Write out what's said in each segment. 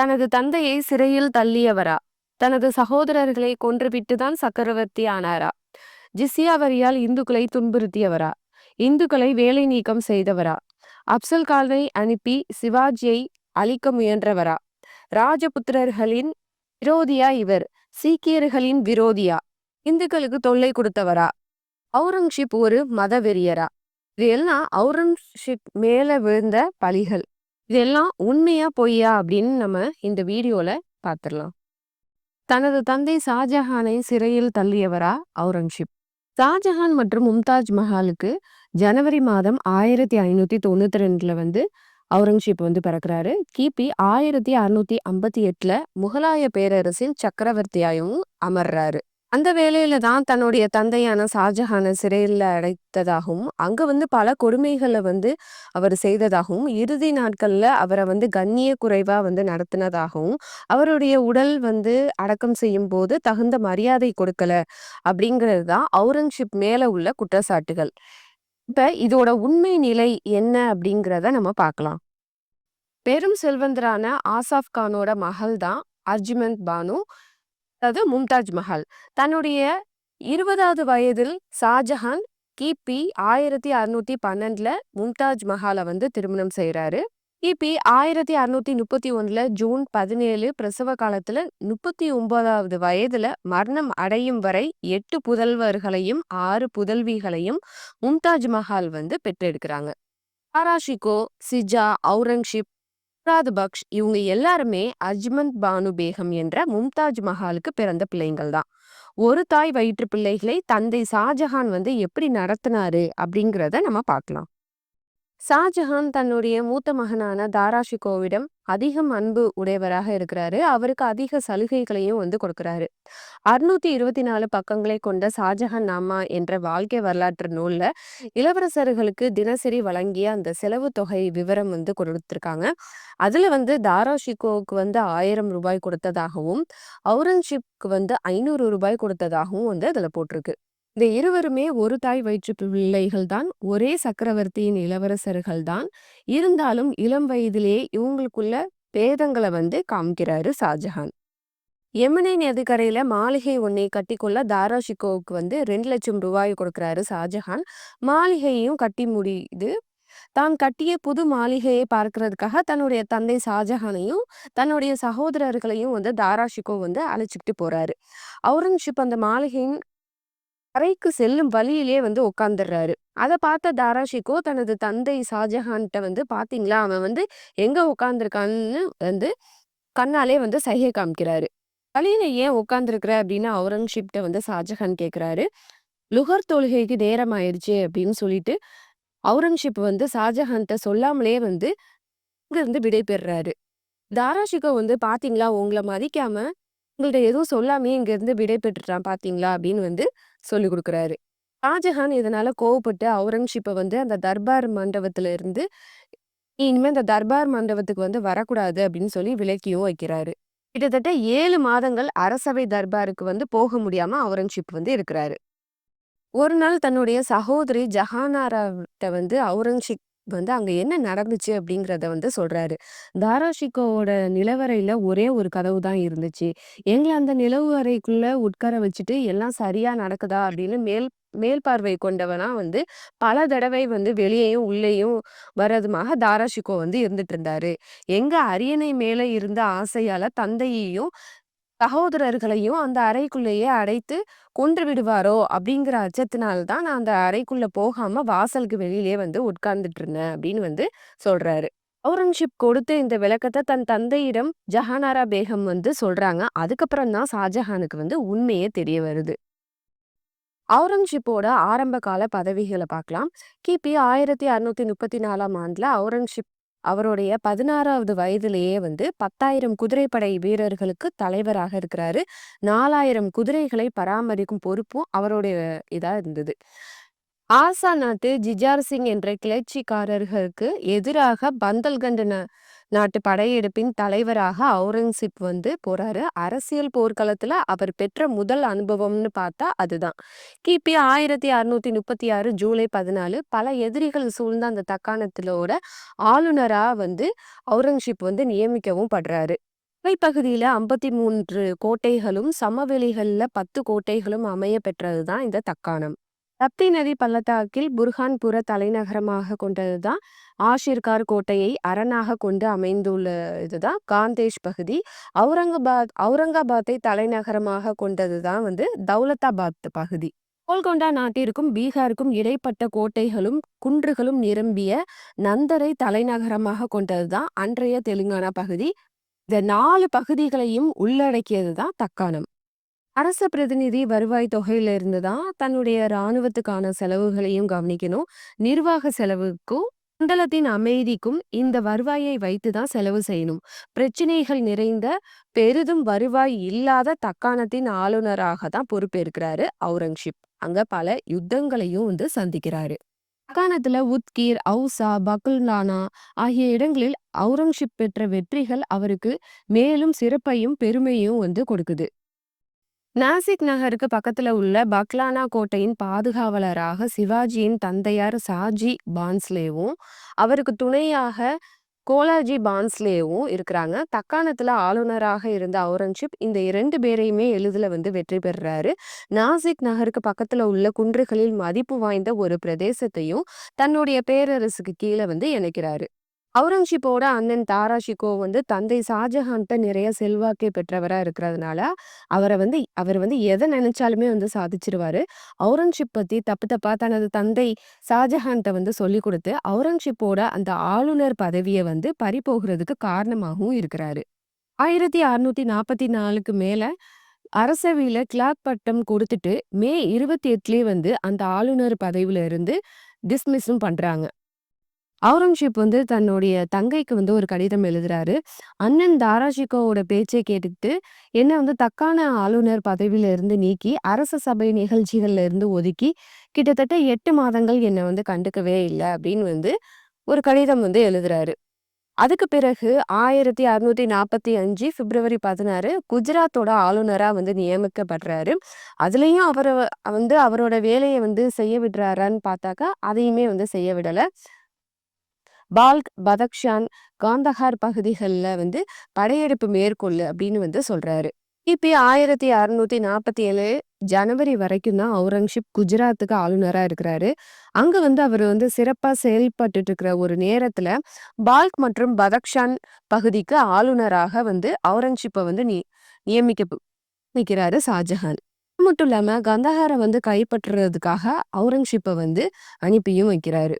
தனது தந்தையை சிறையில் தள்ளியவரா? தனது சகோதரர்களை கொன்றுவிட்டுதான் சக்கரவர்த்தி ஆனாரா? ஜிஸ்யா வரியால் இந்துக்களை துன்புறுத்தியவரா? இந்துக்களை வேலை நீக்கம் செய்தவரா? அப்சல் கானை அனுப்பி சிவாஜியை அழிக்க முயன்றவரா? ராஜபுத்திரர்களின் விரோதியா இவர்? சீக்கியர்களின் விரோதியா? இந்துக்களுக்கு தொல்லை கொடுத்தவரா? அவுரங்கசீப் ஒரு மத வெறியரா? இதெல்லாம் அவுரங்கசீப் மேல விழுந்த பழிகள். இதெல்லாம் உண்மையா பொய்யா அப்படின்னு நம்ம இந்த வீடியோல பார்த்துடலாம். தனது தந்தை ஷாஜஹானை சிறையில் தள்ளியவரா அவுரங்கசீப்? ஷாஜஹான் மற்றும் மும்தாஜ் மஹாலுக்கு ஜனவரி மாதம் 1592 வந்து அவுரங்கசீப் வந்து பிறக்கிறாரு. கிபி 1658 முகலாய பேரரசின் சக்கரவர்த்தியாகவும் அமர்றாரு. அந்த வேளையில தான் தன்னுடைய தந்தையான ஷாஜஹானை சிறையில் அடைத்ததாகவும் அங்க வந்து பல கொடுமைகளை வந்து அவர் செய்ததாகவும் இறுதி நாட்கள்ல அவரை வந்து கண்ணிய குறைவா வந்து நடத்தினதாகவும் அவருடைய உடல் வந்து அடக்கம் செய்யும் போது தகுந்த மரியாதை கொடுக்கல அப்படிங்கிறது தான் அவுரங்கசீப் மேல உள்ள குற்றச்சாட்டுகள். இப்ப இதோட உண்மை நிலை என்ன அப்படிங்கிறத நம்ம பார்க்கலாம். பெரும் செல்வந்தரான ஆசாப் கானோட மகள் தான் அர்ஜுமந்த் பானு, அதாவது மும்தாஜ் மஹால். தன்னுடைய 20வது வயதில் ஷாஜஹான் கிபி 1612 மும்தாஜ் மஹாலை வந்து திருமணம் செய்யறாரு. கிபி 1631 ஜூன் 17 பிரசவ காலத்துல 39வது வயதுல மரணம் அடையும் வரை 8 புதல்வர்களையும் 6 புதல்விகளையும் மும்தாஜ் மஹால் வந்து பெற்றெடுக்கிறாங்க. தாராஷிகோ, சிஜா, அவுரங்கசீப், முராது பக்ஷ் இவங்க எல்லாருமே அஜ்மந்த் பானு பேகம் என்ற மும்தாஜ் மஹாலுக்கு பிறந்த பிள்ளைங்கள் தான். ஒரு தாய் வயிற்று பிள்ளைகளை தந்தை ஷாஜஹான் வந்து எப்படி நடத்தினாரு அப்படிங்கிறத நம்ம பார்க்கலாம். ஷாஜஹான் தன்னுடைய மூத்த மகனான தாராஷிகோவிடம் அதிகம் அன்பு உடையவராக இருக்கிறாரு. அவருக்கு அதிக சலுகைகளையும் வந்து கொடுக்கிறாரு. 624 பக்கங்களை கொண்ட ஷாஜஹான் நாமா என்ற வாழ்க்கை வரலாற்று நூல்ல இளவரசர்களுக்கு தினசரி வழங்கிய அந்த செலவு தொகை விவரம் வந்து கொடுத்திருக்காங்க. அதுல வந்து தாராஷிகோவுக்கு வந்து 1000 ரூபாய் கொடுத்ததாகவும் அவுரங்கசீப்க்கு வந்து 500 ரூபாய் கொடுத்ததாகவும் வந்து அதுல போட்டிருக்கு. இந்த இருவருமே ஒரு தாய் வயிற்று பிள்ளைகள் தான். ஒரே சக்கரவர்த்தியின் இளவரசர்கள் தான். இருந்தாலும் இளம் வயதிலேயே இவங்களுக்குள்ள பேதங்களை வந்து காமிக்கிறாரு ஷாஜஹான். யமுனை நதிக்கரையில மாளிகை ஒன்னை கட்டிக்கொள்ள தாராஷிகோவுக்கு வந்து 2 லட்சம் ரூபாய் கொடுக்கிறாரு ஷாஜஹான். மாளிகையையும் கட்டி முடியுது. தான் கட்டிய புது மாளிகையை பார்க்கறதுக்காக தன்னுடைய தந்தை ஷாஜஹானையும் தன்னுடைய சகோதரர்களையும் வந்து தாராஷிகோ வந்து அழைச்சிக்கிட்டு போறாரு. அவுரங்கசீப் அந்த மாளிகையின் அறைக்கு செல்லும் வழியிலேயே வந்து உட்கார்ந்துடுறாரு. அதை பார்த்த தாராஷிகோ தனது தந்தை ஷாஜஹான்கிட்ட வந்து பாத்தீங்களா அவன் வந்து எங்க உட்கார்ந்துருக்கான்னு வந்து கண்ணாலே வந்து சைகை காமிக்கிறாரு. வழியில ஏன் உட்கார்ந்துருக்கிற அப்படின்னு அவுரங்கசீப்ட வந்து ஷாஜஹான் கேட்கிறாரு. லுகர் தொழுகைக்கு நேரம் ஆயிடுச்சு அப்படின்னு சொல்லிட்டு அவுரங்கசீப் வந்து ஷாஜஹான்கிட்ட சொல்லாமலே வந்து இங்க இருந்து விடை பெறுறாரு. தாராஷிகோ வந்து பாத்தீங்களா உங்களை மதிக்காம உங்கள்ட்ட எதுவும் சொல்லாமே இங்க இருந்து விடை பெற்றுட்டான் பாத்தீங்களா அப்படின்னு வந்து சொல்லி கொடுக்குறாரு. ஷாஜஹான் இதனால கோவப்பட்டு அவுரங்கசீப்பை வந்து அந்த தர்பார் மண்டபத்துல இருந்து நீ இனிமே அந்த தர்பார் மண்டபத்துக்கு வந்து வரக்கூடாது அப்படின்னு சொல்லி விலக்கியும் வைக்கிறாரு. கிட்டத்தட்ட 7 மாதங்கள் அரசவை தர்பாருக்கு வந்து போக முடியாம அவுரங்கசீப் வந்து இருக்கிறாரு. ஒரு நாள் தன்னுடைய சகோதரி ஜஹானாராவிட்ட வந்து அவுரங்கசீப் வந்து அங்க என்ன நடந்துச்சு அப்படிங்கிறத வந்து சொல்றாரு. தாராஷிகோவோட நிலவறையில ஒரே ஒரு கதவு தான் இருந்துச்சு. எங்களை அந்த நிலவு அறைக்குள்ள உட்கார வச்சுட்டு எல்லாம் சரியா நடக்குதா அப்படின்னு மேல் பார்வை கொண்டவனா வந்து பல தடவை வந்து வெளியேயும் உள்ளேயும் வர்றதுமாக தாராஷிகோ வந்து இருந்துட்டு இருந்தாரு. எங்க அரியணை மேல இருந்த ஆசையால தந்தையையும் சகோதரர்களையும் அந்த அறைக்குள்ளேயே அடைத்து கொன்று விடுவாரோ அப்படிங்கிற அச்சத்தினால்தான் நான் அந்த அறைக்குள்ள போகாம வாசலுக்கு வெளியிலே வந்து உட்கார்ந்துட்டு இருந்தேன் அப்படின்னு வந்து சொல்றாரு. அவுரங்கசீப் கொடுத்த இந்த விளக்கத்தை தன் தந்தையிடம் ஜஹானாரா பேகம் வந்து சொல்றாங்க. அதுக்கப்புறம் தான் ஷாஜஹானுக்கு வந்து உண்மையே தெரிய வருது. அவுரங்கசீப்போட ஆரம்ப கால பதவிகளை பார்க்கலாம். கிபி 1634 ஆண்டுல அவுரங்கசீப் அவருடைய 16வது வயதிலேயே வந்து 10,000 குதிரைப்படை வீரர்களுக்கு தலைவராக இருக்கிறாரு. 4,000 குதிரைகளை பராமரிக்கும் பொறுப்பும் அவருடைய இதா இருந்தது. ஆசா நாட்டு ஜிஜார் சிங் என்ற கிளர்ச்சிக்காரர்களுக்கு எதிராக பந்தல்கண்ட் நாட்டு படையெடுப்பின் தலைவராக அவுரங்கசீப் வந்து போறாரு. அரசியல் போர்க்களத்துல அவர் பெற்ற முதல் அனுபவம்னு பார்த்தா அதுதான். கிபி 1636 ஜூலை 14 பல எதிரிகள் சூழ்ந்த அந்த தக்காணத்திலோட ஆளுநரா வந்து அவுரங்கசீப் வந்து நியமிக்கவும் படுறாரு. மலைப்பகுதியில 53 கோட்டைகளும், சமவெளிகள்ல 10 கோட்டைகளும் அமைய பெற்றது தான் இந்த தக்காணம். தப்தி நதி பள்ளத்தாக்கில் புர்ஹான்புர தலைநகரமாக கொண்டது தான் ஆஷிர்கார் கோட்டையை அரணாக கொண்டு அமைந்துள்ள இதுதான் காந்தேஷ் பகுதி. அவுரங்காபாத்தை தலைநகரமாக கொண்டது தான் தௌலதாபாத் பகுதி. கோல்கொண்டா நாட்டிற்கும் பீகாருக்கும் இடைப்பட்ட கோட்டைகளும் குன்றுகளும் நிரம்பிய நந்தரை தலைநகரமாக கொண்டது தான் அன்றைய தெலுங்கானா பகுதி. இந்த 4 பகுதிகளையும் உள்ளடக்கியது தான் தக்காணம். அரச பிரதிநிதி வருவாய் தொகையில இருந்து தான் தன்னுடைய இராணுவத்துக்கான செலவுகளையும் கவனிக்கணும். நிர்வாக செலவுக்கும் மண்டலத்தின் அமைதிக்கும் இந்த வருவாயை வைத்து தான் செலவு செய்யணும். பிரச்சனைகள் நிறைந்த பெரிதும் வருவாய் இல்லாத தக்காணத்தின் ஆளுநராக தான் பொறுப்பேற்கிறாரு அவுரங்கசீப். அங்க பல யுத்தங்களையும் சந்திக்கிறாரு. தக்காணத்துல உத்கீர், ஔசா, பகுல்நானா ஆகிய இடங்களில் அவுரங்கசீப் பெற்ற வெற்றிகள் அவருக்கு மேலும் சிறப்பையும் பெருமையும் கொடுக்குது. நாசிக் நகருக்கு பக்கத்துல உள்ள பக்லானா கோட்டையின் பாதுகாவலராக சிவாஜியின் தந்தையார் சாஜி பான்ஸ்லேவும் அவருக்கு துணையாக கோலாஜி பான்ஸ்லேவும் இருக்கிறாங்க. தக்காணத்துல ஆளுநராக இருந்த அவுரங்கசீப் இந்த 2 பேரையுமே எளிதில் வெற்றி பெறுறாரு. நாசிக் நகருக்கு பக்கத்துல உள்ள குன்றுகளில் மதிப்பு வாய்ந்த ஒரு பிரதேசத்தையும் தன்னுடைய பேரரசுக்கு கீழே இணைக்கிறாரு. அவுரங்கசீப்போட அண்ணன் தாராஷிகோ தந்தை ஷாஜஹான்கிட்ட நிறைய செல்வாக்கை பெற்றவரா இருக்கிறதுனால அவர் எதை நினைச்சாலுமே சாதிச்சிருவாரு. அவுரங்கசீப் பத்தி தப்பு தப்பா தனது தந்தை ஷாஜஹான்கிட்ட சொல்லி கொடுத்து அவுரங்கசீப்போட அந்த ஆளுநர் பதவியை பறிபோகிறதுக்கு காரணமாகவும் இருக்கிறாரு. 1644க்கு மேல அரசவையில கிளார்க் பட்டம் கொடுத்துட்டு மே 28லயே அந்த ஆளுநர் பதவியில இருந்து டிஸ்மிஸும் பண்றாங்க. அவுரங்கசீப் தன்னுடைய தங்கைக்கு ஒரு கடிதம் எழுதுறாரு. அண்ணன் தாராஷிகோவோட பேச்சை கேட்டுக்கிட்டு என்ன தக்கான ஆளுநர் பதவியில இருந்து நீக்கி அரச சபை நிகழ்ச்சிகள்ல இருந்து ஒதுக்கி கிட்டத்தட்ட 8 மாதங்கள் என்னை கண்டுக்கவே இல்லை அப்படின்னு ஒரு கடிதம் எழுதுறாரு. அதுக்கு பிறகு 1645 பிப்ரவரி 16 குஜராத்தோட ஆளுநரா நியமிக்கப்படுறாரு. அதுலயும் அவரை அவரோட வேலையை செய்ய விடுறாரான்னு பார்த்தாக்கா அதையுமே செய்ய விடல. பால்க், பதக்ஷான், காந்தஹார் பகுதிகளில் படையெடுப்பு மேற்கொள்ளு அப்படின்னு சொல்றாரு. கிபி 1647 ஜனவரி வரைக்கும் தான் அவுரங்கசீப் குஜராத்துக்கு ஆளுநரா இருக்கிறாரு. அங்க அவர் சிறப்பா செயல்பட்டு இருக்கிற ஒரு நேரத்துல பால்க் மற்றும் பதக்ஷான் பகுதிக்கு ஆளுநராக அவுரங்கசீப்பை நியமிக்கிறாரு ஷாஜஹான். அது மட்டும் இல்லாம கந்தஹாரை கைப்பற்றுறதுக்காக அவுரங்கசீப்பை அனுப்பியும் வைக்கிறாரு.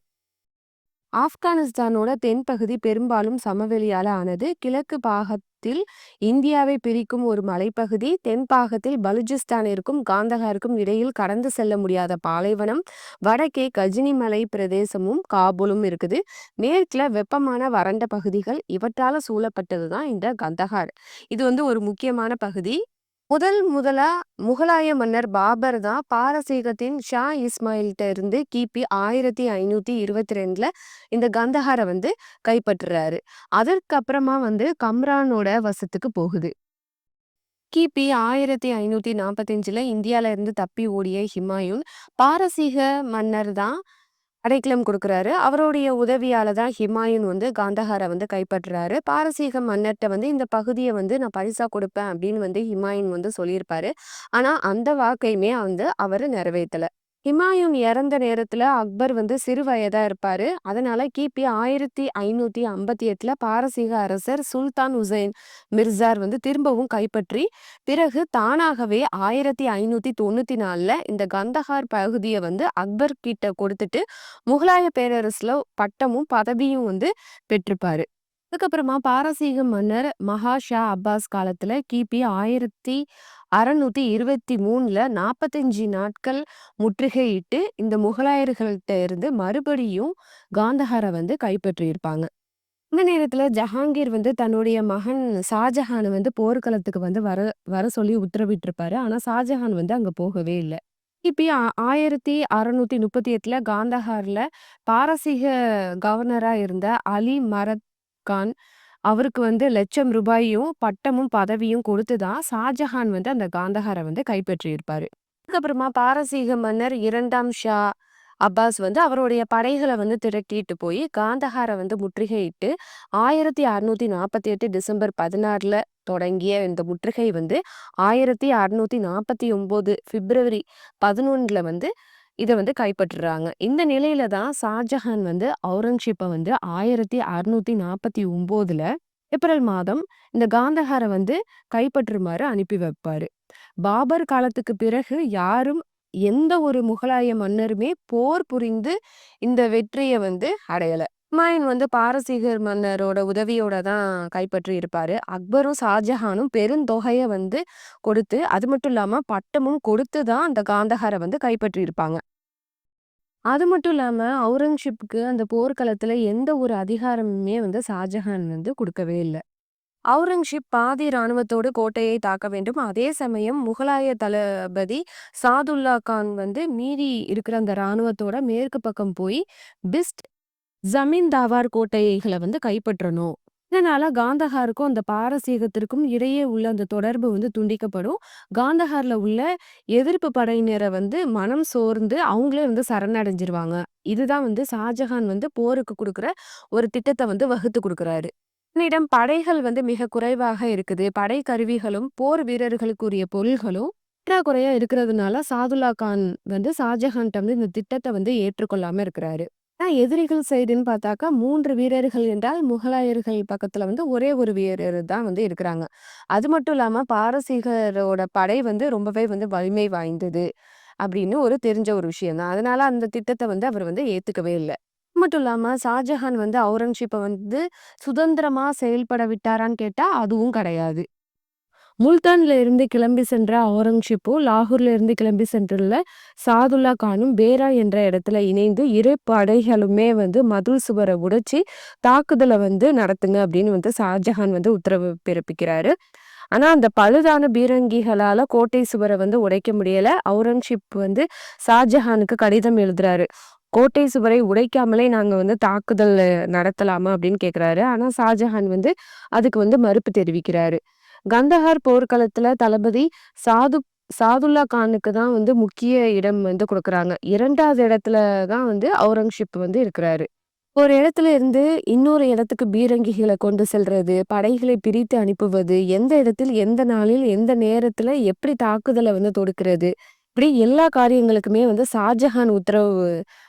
ஆப்கானிஸ்தானோட தென்பகுதி பெரும்பாலும் சமவெளியால ஆனது. கிழக்கு பாகத்தில் இந்தியாவை பிரிக்கும் ஒரு மலைப்பகுதி, தென் பாகத்தில் பலுச்சிஸ்தானிற்கும் காந்தஹாருக்கும் இடையில் கடந்து செல்ல முடியாத பாலைவனம், வடக்கே கஜினி மலை பிரதேசமும் காபூலும் இருக்குது. மேற்குல வெப்பமான வறண்ட பகுதிகள். இவற்றால சூழப்பட்டதுதான் இந்த கந்தஹார். இது ஒரு முக்கியமான பகுதி. முதலா முகலாய மன்னர் பாபர் தான் பாரசீகத்தின் ஷா இஸ்மாயில்கிட்ட இருந்து கிபி 1522 இந்த கந்தஹாரை கைப்பற்றுறாரு. அதற்கப்புறமா கம்ரானோட வசத்துக்கு போகுது. கிபி 1545 இந்தியால இருந்து தப்பி ஓடிய ஹிமாயூன் பாரசீக மன்னர் தான் அடைக்கலம் கொடுக்குறாரு. அவருடைய உதவியால தான் ஹிமாயூன் காந்தஹாரை கைப்பற்றுறாரு. பாரசீக மன்னர்கிட்ட இந்த பகுதியை நான் பரிசா கொடுப்பேன் அப்படின்னு ஹிமாயூன் சொல்லியிருப்பாரு. ஆனா அந்த வாக்கையுமே அவரு நிறைவேற்றல. ஹிமாயூன் இறந்த நேரத்துல அக்பர் சிறு வயதா இருப்பாரு. அதனால கிபி 1558 பாரசீக அரசர் சுல்தான் உசைன் மிர்சார் திரும்பவும் கைப்பற்றி பிறகு தானாகவே 1594 இந்த கந்தஹார் பகுதியை அக்பர் கிட்ட கொடுத்துட்டு முகலாய பேரரசுல பட்டமும் பதவியும் பெற்றிருப்பாரு. அதுக்கப்புறமா பாரசீக மன்னர் மகா ஷா அப்பாஸ் காலத்துல கிபி 1623 45 நாட்கள் முற்றுகையிட்டு இந்த முகலாயர்கள்ட்ட இருந்து மறுபடியும் காந்தஹாரை கைப்பற்றியிருப்பாங்க. இந்த நேரத்துல ஜஹாங்கீர் தன்னுடைய மகன் ஷாஜஹானை போர்க்களத்துக்கு வர வர சொல்லி உத்தரவிட்டிருப்பாரு. ஆனா ஷாஜஹான் அங்க போகவே இல்லை. கிபி 1638 காந்தஹார்ல பாரசீக கவர்னரா இருந்த அலி மரத் கான் அவருக்கு லட்சம் ரூபாயும் பட்டமும் பதவியும் கொடுத்துதான் ஷாஜஹான் அந்த காந்தஹாரை கைப்பற்றியிருப்பாரு. அதுக்கப்புறமா பாரசீக மன்னர் 2ஆம் ஷா அப்பாஸ் வந்து அவருடைய படைகள வந்து திரட்டிட்டு போய் காந்தஹார வந்து முற்றுகையிட்டு 1648 டிசம்பர் 16ல தொடங்கிய இந்த முற்றுகை வந்து 1649 பிப்ரவரி 11ல வந்து இத வந்து கைப்பற்றுறாங்க. இந்த நிலையில தான் ஷாஜஹான் வந்து அவுரங்கசீப்ப வந்து 1649ல ஏப்ரல் மாதம் இந்த காந்தஹார வந்து கைப்பற்றுமாறு அனுப்பி வைப்பாரு. பாபர் காலத்துக்கு பிறகு யாரும் எந்த ஒரு முகலாய மன்னருமே போர் புரிந்து இந்த வெற்றிய வந்து அடையல. ஹுமாயூன் வந்து பாரசீகர் மன்னரோட உதவியோட தான் கைப்பற்றி இருப்பாரு. அக்பரும் ஷாஜஹானும் பெருந்தொகைய வந்து கொடுத்து, அது மட்டும் இல்லாம பட்டமும் கொடுத்து தான் அந்த காந்தஹார வந்து கைப்பற்றி இருப்பாங்க. அது மட்டும் இல்லாம அவுரங்கசீப்க்கு அந்த போர்க்களத்துல எந்த ஒரு அதிகாரமுமே வந்து ஷாஜஹான் வந்து குடுக்கவே இல்ல. அவுரங்கசீப் பாதி ராணுவத்தோடு கோட்டையை தாக்க வேண்டும். அதே சமயம் முகலாய தளபதி சாதுல்லா கான் வந்து மீதி இருக்கிற அந்த ராணுவத்தோட மேற்கு பக்கம் போய் பிஸ்ட், ஜமீன்தாவார் கோட்டைகள வந்து கைப்பற்றணும். இதனால காந்தஹாருக்கும் அந்த பாரசீகத்திற்கும் இடையே உள்ள அந்த தொடர்பு வந்து துண்டிக்கப்படும். காந்தஹார்ல உள்ள எதிர்ப்பு படையினர வந்து மனம் சோர்ந்து அவங்களே வந்து சரணடைஞ்சிருவாங்க. இதுதான் வந்து ஷாஜஹான் வந்து போருக்கு குடுக்குற ஒரு திட்டத்த வந்து வகுத்து குடுக்குறாரு. என்னிடம் படைகள் வந்து மிக குறைவாக இருக்குது. படை கருவிகளும், போர் வீரர்களுக்குரிய பொருள்களும் பற்றாக்குறையா இருக்கிறதுனால, சாதுல்லா கான் வந்து ஷாஜஹான்ட்ட வந்து இந்த திட்டத்த வந்து ஏற்றுக்கொள்ளாம இருக்கிறாரு. எதிரிகள் சைடுன்னு பார்த்தாக்கா 3 வீரர்கள் என்றால், முகலாயர்கள் பக்கத்துல வந்து ஒரே ஒரு வீரர் தான் வந்து இருக்கிறாங்க. அது மட்டும் இல்லாம பாரசீகரோட படை வந்து ரொம்பவே வந்து வலிமை வாய்ந்தது அப்படின்னு ஒரு தெரிஞ்ச ஒரு விஷயம் தான். அதனால அந்த திட்டத்த வந்து அவர் வந்து ஏத்துக்கவே இல்ல. மட்டும் இல்லாம ஷாஜஹான் வந்து அவுரங்கசீப்ப வந்து சுதந்திரமா செயல்பட விட்டாரான்னு கேட்டா, அதுவும் கிடையாது. முல்தான்ல இருந்து கிளம்பி சென்ற அவுரங்கசீப்பும், லாகூர்ல இருந்து கிளம்பி சென்றுள்ள சாதுல்லா கானும் பேரா என்ற இடத்துல இணைந்து இரு படைகளுமே வந்து மதில் சுவர உடைச்சு தாக்குதல வந்து நடத்துங்க அப்படின்னு வந்து ஷாஜஹான் வந்து உத்தரவு பிறப்பிக்கிறாரு. ஆனா அந்த பழுதான பீரங்கிகளால கோட்டை சுவர வந்து உடைக்க முடியல. அவுரங்கசீப் வந்து ஷாஜஹானுக்கு கடிதம் எழுதுறாரு. கோட்டை சுவரை உடைக்காமலே நாங்க வந்து தாக்குதல் நடத்தலாமா அப்படின்னு கேக்குறாரு. ஆனா ஷாஜஹான் வந்து அதுக்கு வந்து மறுப்பு தெரிவிக்கிறாரு. கந்தஹார் போர்க்களத்துல தளபதி சாது சாதுல்லா கானுக்கு தான் வந்து முக்கிய இடம் வந்து குடுக்குறாங்க. 2வது இடத்துல தான் வந்து அவுரங்கசீப் வந்து இருக்கிறாரு. ஒரு இடத்துல இருந்து இன்னொரு இடத்துக்கு பீரங்கிகள கொண்டு செல்றது, படைகளை பிரித்து அனுப்புவது, எந்த இடத்தில், எந்த நாளில், எந்த நேரத்துல எப்படி தாக்குதல வந்து தொடுக்கிறது, இப்படி எல்லா காரியங்களுக்குமே வந்து ஷாஜஹான் உத்தரவு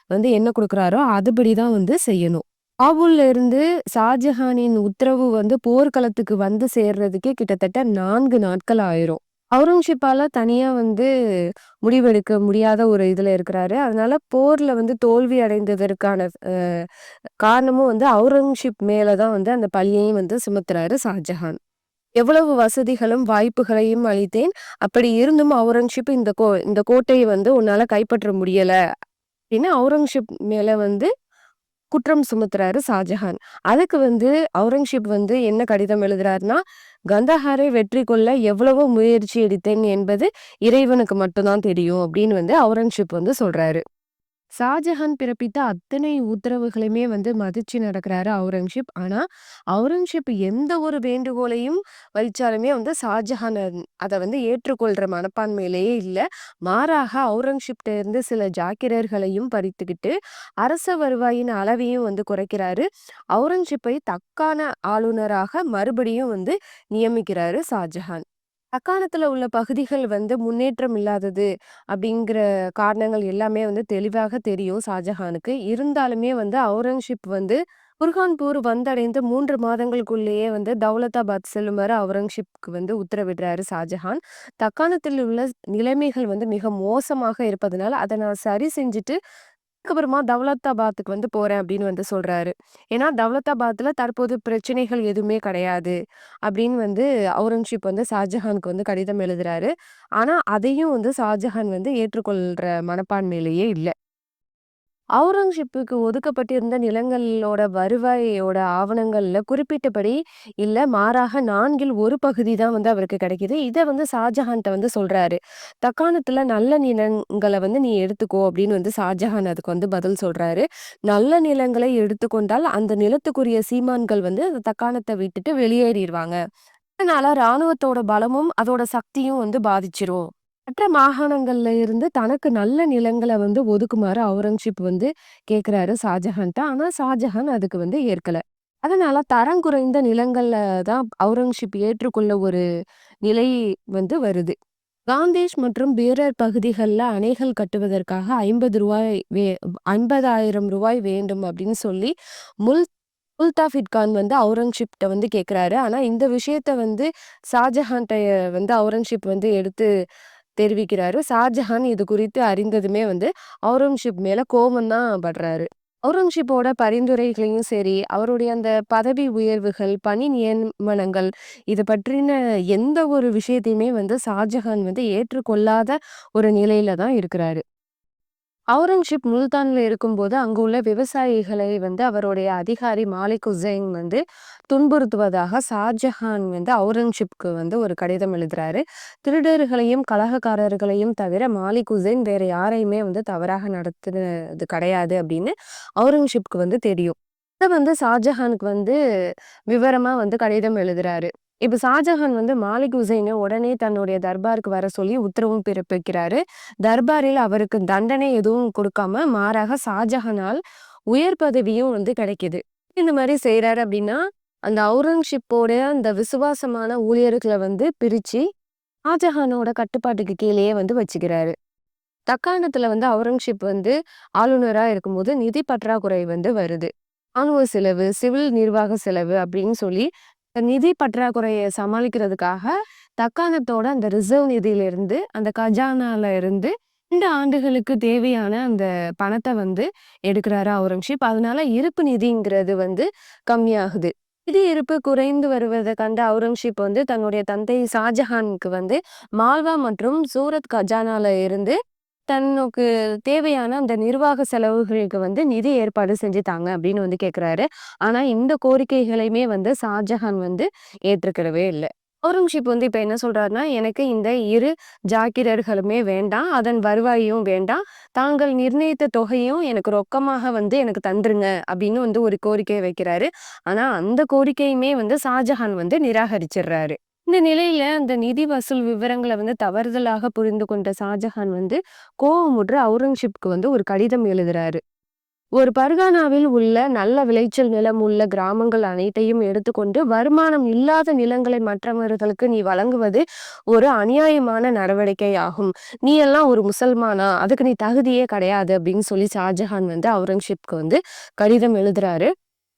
வந்து என்ன குடுக்குறாரோ, அதுபடி தான் வந்து செய்யணும். காபூல்ல இருந்து ஷாஜஹானின் உத்தரவு வந்து போர்க்களத்துக்கு வந்து சேர்றதுக்கே கிட்டத்தட்ட 4 நாட்கள் ஆயிரும். அவுரங்கசீப்பால தனியா வந்து முடிவெடுக்க முடியாத ஒரு இதுல இருக்கிறாரு. அதனால போர்ல வந்து தோல்வி அடைந்ததற்கான காரணமும் வந்து அவுரங்கசீப் மேல தான் வந்து அந்த பழியையும் வந்து சுமத்துறாரு ஷாஜஹான். எவ்வளவு வசதிகளும், வாய்ப்புகளையும் அளித்தேன். அப்படி இருந்தும் அவுரங்கசீப் இந்த கோட்டைய வந்து உன்னால கைப்பற்ற முடியல அப்படின்னு அவுரங்கசீப் மேல வந்து குற்றம் சுமத்துறாரு ஷாஜஹான். அதுக்கு வந்து அவுரங்கசீப் வந்து என்ன கடிதம் எழுதுறாருன்னா, "கந்தஹாரை வெற்றி கொள்ள எவ்வளவோ முயற்சி எடுத்தேன் என்பது இறைவனுக்கு மட்டும் தான் தெரியும்" அப்படின்னு வந்து அவுரங்கசீப் வந்து சொல்றாரு. ஷாஜஹான் பிறப்பித்த அத்தனை உத்தரவுகளையுமே வந்து மதிச்சு நடக்கிறாரு அவுரங்கசீப். ஆனா, அவுரங்கசீப் எந்த ஒரு வேண்டுகோளையும் வைச்சாலுமே வந்து ஷாஜஹான் அத வந்து ஏற்றுக்கொள்ற மனப்பான்மையிலேயே இல்ல. மாறாக அவுரங்கசீப்ட்ட இருந்து சில ஜாக்கிரர்களையும் பறித்துக்கிட்டு, அரச வருவாயின் அளவையும் வந்து குறைக்கிறாரு. அவுரங்கசீப்பை தக்கான ஆளுநராக மறுபடியும் வந்து நியமிக்கிறாரு ஷாஜஹான். அக்காலத்துல உள்ள பகுதிகள் வந்து முன்னேற்றம் இல்லாதது அப்படிங்கிற காரணங்கள் எல்லாமே வந்து தெளிவாக தெரியும் ஷாஜஹானுக்கு. இருந்தாலுமே வந்து அவுரங்கசீப் வந்து புர்ஹான்பூர் வந்தடைந்து 3 மாதங்களுக்குள்ளேயே வந்து தௌலதாபாத் செல்லுமாறு அவுரங்கசீப்க்கு வந்து உத்தரவிடுறாரு ஷாஜஹான். தக்காணத்தில் உள்ள நிலைமைகள் வந்து மிக மோசமாக இருப்பதனால, அத நான் சரி செஞ்சுட்டு அதுக்கப்புறமா தௌலத்தாபாத்துக்கு வந்து போறேன் அப்படின்னு வந்து சொல்றாரு. ஏன்னா தௌலத்தாபாத்ல தற்போது பிரச்சனைகள் எதுவுமே கிடையாது. அப்படின்னு வந்து அவுரங்கசீப் வந்து ஷாஜஹானுக்கு வந்து கடிதம் எழுதுறாரு. ஆனா அதையும் வந்து ஷாஜஹான் வந்து ஏற்றுக்கொள்ற மனப்பான்மையிலேயே இல்ல. அவுரங்கசீப்புக்கு ஒதுக்கப்பட்டிருந்த நிலங்களோட வருவாயோட ஆவணங்கள்ல குறிப்பிட்டபடி இல்ல, மாறாக 4ல் 1 பகுதி தான் வந்து அவருக்கு கிடைக்குது. இத வந்து ஷாஜஹான்ட்ட வந்து சொல்றாரு. "தக்காணத்துல நல்ல நிலங்கள வந்து நீ எடுத்துக்கோ" அப்படின்னு வந்து ஷாஜஹான் அதுக்கு வந்து பதில் சொல்றாரு. நல்ல நிலங்களை எடுத்துக்கொண்டால் அந்த நிலத்துக்குரிய சீமான்கள் வந்து அந்த தக்காணத்த விட்டுட்டு வெளியேறிருவாங்க. அதனால ராணுவத்தோட பலமும், அதோட சக்தியும் வந்து பாதிச்சிரும். மற்ற மாகாணங்கள்ல இருந்து தனக்கு நல்ல நிலங்கள ஒதுக்குமாறு அவுரங்கசீப் கேட்கிறாரு ஷாஜஹான்ட்ட. ஆனா ஷாஜஹான் அதுக்கு ஏற்கல. அதனால தரம் குறைந்த நிலங்கள்ல தான் அவுரங்கசீப் ஏற்றுக்கொள்ள ஒரு நிலை வருது. காந்தேஷ் மற்றும் பீரர் பகுதிகள்ல அணைகள் கட்டுவதற்காக ரூ. 50,000 வேண்டும் அப்படின்னு சொல்லி முல் முல்தாஃபிட் கான் அவுரங்கசீப்ட்ட கேட்கிறாரு. ஆனா இந்த விஷயத்த ஷாஜஹான்ட்ட அவுரங்கசீப் எடுத்து தெரிவிக்கிறாரு. ஷாஜஹான் இது குறித்து அறிந்ததுமே அவுரங்கசீப் மேல கோபம் தான் படுறாரு. அவுரங்கசீப்போட பரிந்துரைகளையும் சரி, அவருடைய அந்த பதவி உயர்வுகள், பணி நியமனங்கள் இது பற்றின எந்த ஒரு விஷயத்தையுமே ஷாஜஹான் ஏற்றுக்கொள்ளாத ஒரு நிலையில தான் இருக்கிறாரு. அவுரங்கசீப் முல்தான்ல இருக்கும்போது அங்கு உள்ள விவசாயிகளை அவருடைய அதிகாரி மாலிக் உசைன் துன்புறுத்துவதாக ஷாஜஹான் அவுரங்கசீப்க்கு ஒரு கடிதம் எழுதுறாரு. திருடர்களையும் கலகக்காரர்களையும் தவிர மாலிக் உசைன் வேற யாரையுமே தவறாக நடத்துனது கிடையாது அப்படின்னு அவுரங்கசீப்க்கு தெரியும். இத ஷாஜஹானுக்கு விவரமா கடிதம் எழுதுறாரு. இப்ப ஷாஜஹான் மாலிக் உசைனை உடனே தன்னுடைய தர்பாருக்கு வர சொல்லி உத்தரவும் பிறப்பிக்கிறாரு. தர்பாரில் அவருக்கு தண்டனை எதுவும் கொடுக்காம மாறாக ஷாஜஹானால் உயர் பதவியும் கிடைக்குது. இந்த மாதிரி செய்யறாரு அப்படின்னா அந்த அவுரங்கசீப்போட அந்த விசுவாசமான ஊழியர்களை பிரிச்சு ஷாஜஹானோட கட்டுப்பாட்டுக்கு கீழேயே வச்சுக்கிறாரு. தக்காணத்துல அவுரங்கசீப் ஆளுநரா இருக்கும்போது நிதி பற்றாக்குறை வருது. ராணுவ செலவு, சிவில் நிர்வாக செலவு அப்படின்னு சொல்லி நிதி பற்றாக்குறையை சமாளிக்கிறதுக்காக தக்காணத்தோட அந்த ரிசர்வ் நிதியிலிருந்து அந்த கஜானால இருந்து 2 ஆண்டுகளுக்கு தேவையான அந்த பணத்தை எடுக்கிறாரு அவுரங்கசீப். அதனால இருப்பு நிதிங்கிறது கம்மியாகுது. நிதி இருப்பு குறைந்து வருவதை கண்ட அவுரங்கசீப் தன்னுடைய தந்தை ஷாஜஹானுக்கு மால்வா மற்றும் சூரத் கஜானால இருந்து தனக்கு தேவையான அந்த நிர்வாக செலவுகளுக்கு நிதி ஏற்பாடு செஞ்சு தாங்க அப்படின்னு கேட்கிறாரு. ஆனா இந்த கோரிக்கைகளையுமே ஷாஜஹான் ஏற்றுக்கிடவே இல்லை. அவுரங்கசீப் இப்ப என்ன சொல்றாருன்னா, எனக்கு இந்த 2 ஜாக்கிரர்களுமே வேண்டாம், அதன் வருவாயும் வேண்டாம், தாங்கள் நிர்ணயித்த தொகையும் எனக்கு ரொக்கமாக எனக்கு தந்துருங்க அப்படின்னு ஒரு கோரிக்கையை வைக்கிறாரு. ஆனா அந்த கோரிக்கையுமே ஷாஜஹான் நிராகரிச்சிடுறாரு. இந்த நிலையில அந்த நிதி வசூல் விவரங்களை தவறுதலாக புரிந்து கொண்ட ஷாஜஹான் கோபமுற்று அவுரங்கசீப்க்கு ஒரு கடிதம் எழுதுறாரு. ஒரு பர்கானாவில் உள்ள நல்ல விளைச்சல் நிலம் உள்ள கிராமங்கள் அனைத்தையும் எடுத்துக்கொண்டு வருமானம் இல்லாத நிலங்களை மற்றவர்களுக்கு நீ வழங்குவது ஒரு அநியாயமான நடவடிக்கை ஆகும். நீ எல்லாம் ஒரு முசல்மானா, அதுக்கு நீ தகுதியே கிடையாது அப்படின்னு சொல்லி ஷாஜஹான் அவுரங்கசீப்க்கு கடிதம் எழுதுறாரு.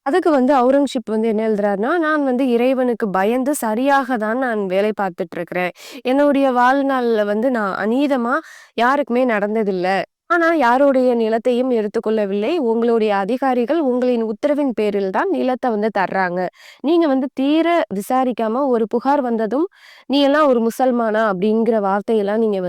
அதுக்கு அவுரங்கசீப் என்ன எழுதுறாருன்னா, நான் இறைவனுக்கு பயந்து சரியாக தான் நான் வேலை பார்த்துட்டு இருக்கிறேன். என்னுடைய வாழ்நாள்ல நான் அநீதமா யாருக்குமே நடந்ததில்ல. ஆனா யாருடைய நிலத்தையும் எடுத்துக்கொள்ளவில்லை. உங்களுடைய அதிகாரிகள் உங்களின் உத்தரவின் பேரில் தான் நிலத்தை தர்றாங்க. நீங்க தீர விசாரிக்காம ஒரு புகார் வந்ததும், நீ எல்லாம் ஒரு முசல்மானா அப்படிங்கிற வார்த்தையெல்லாம் நீங்க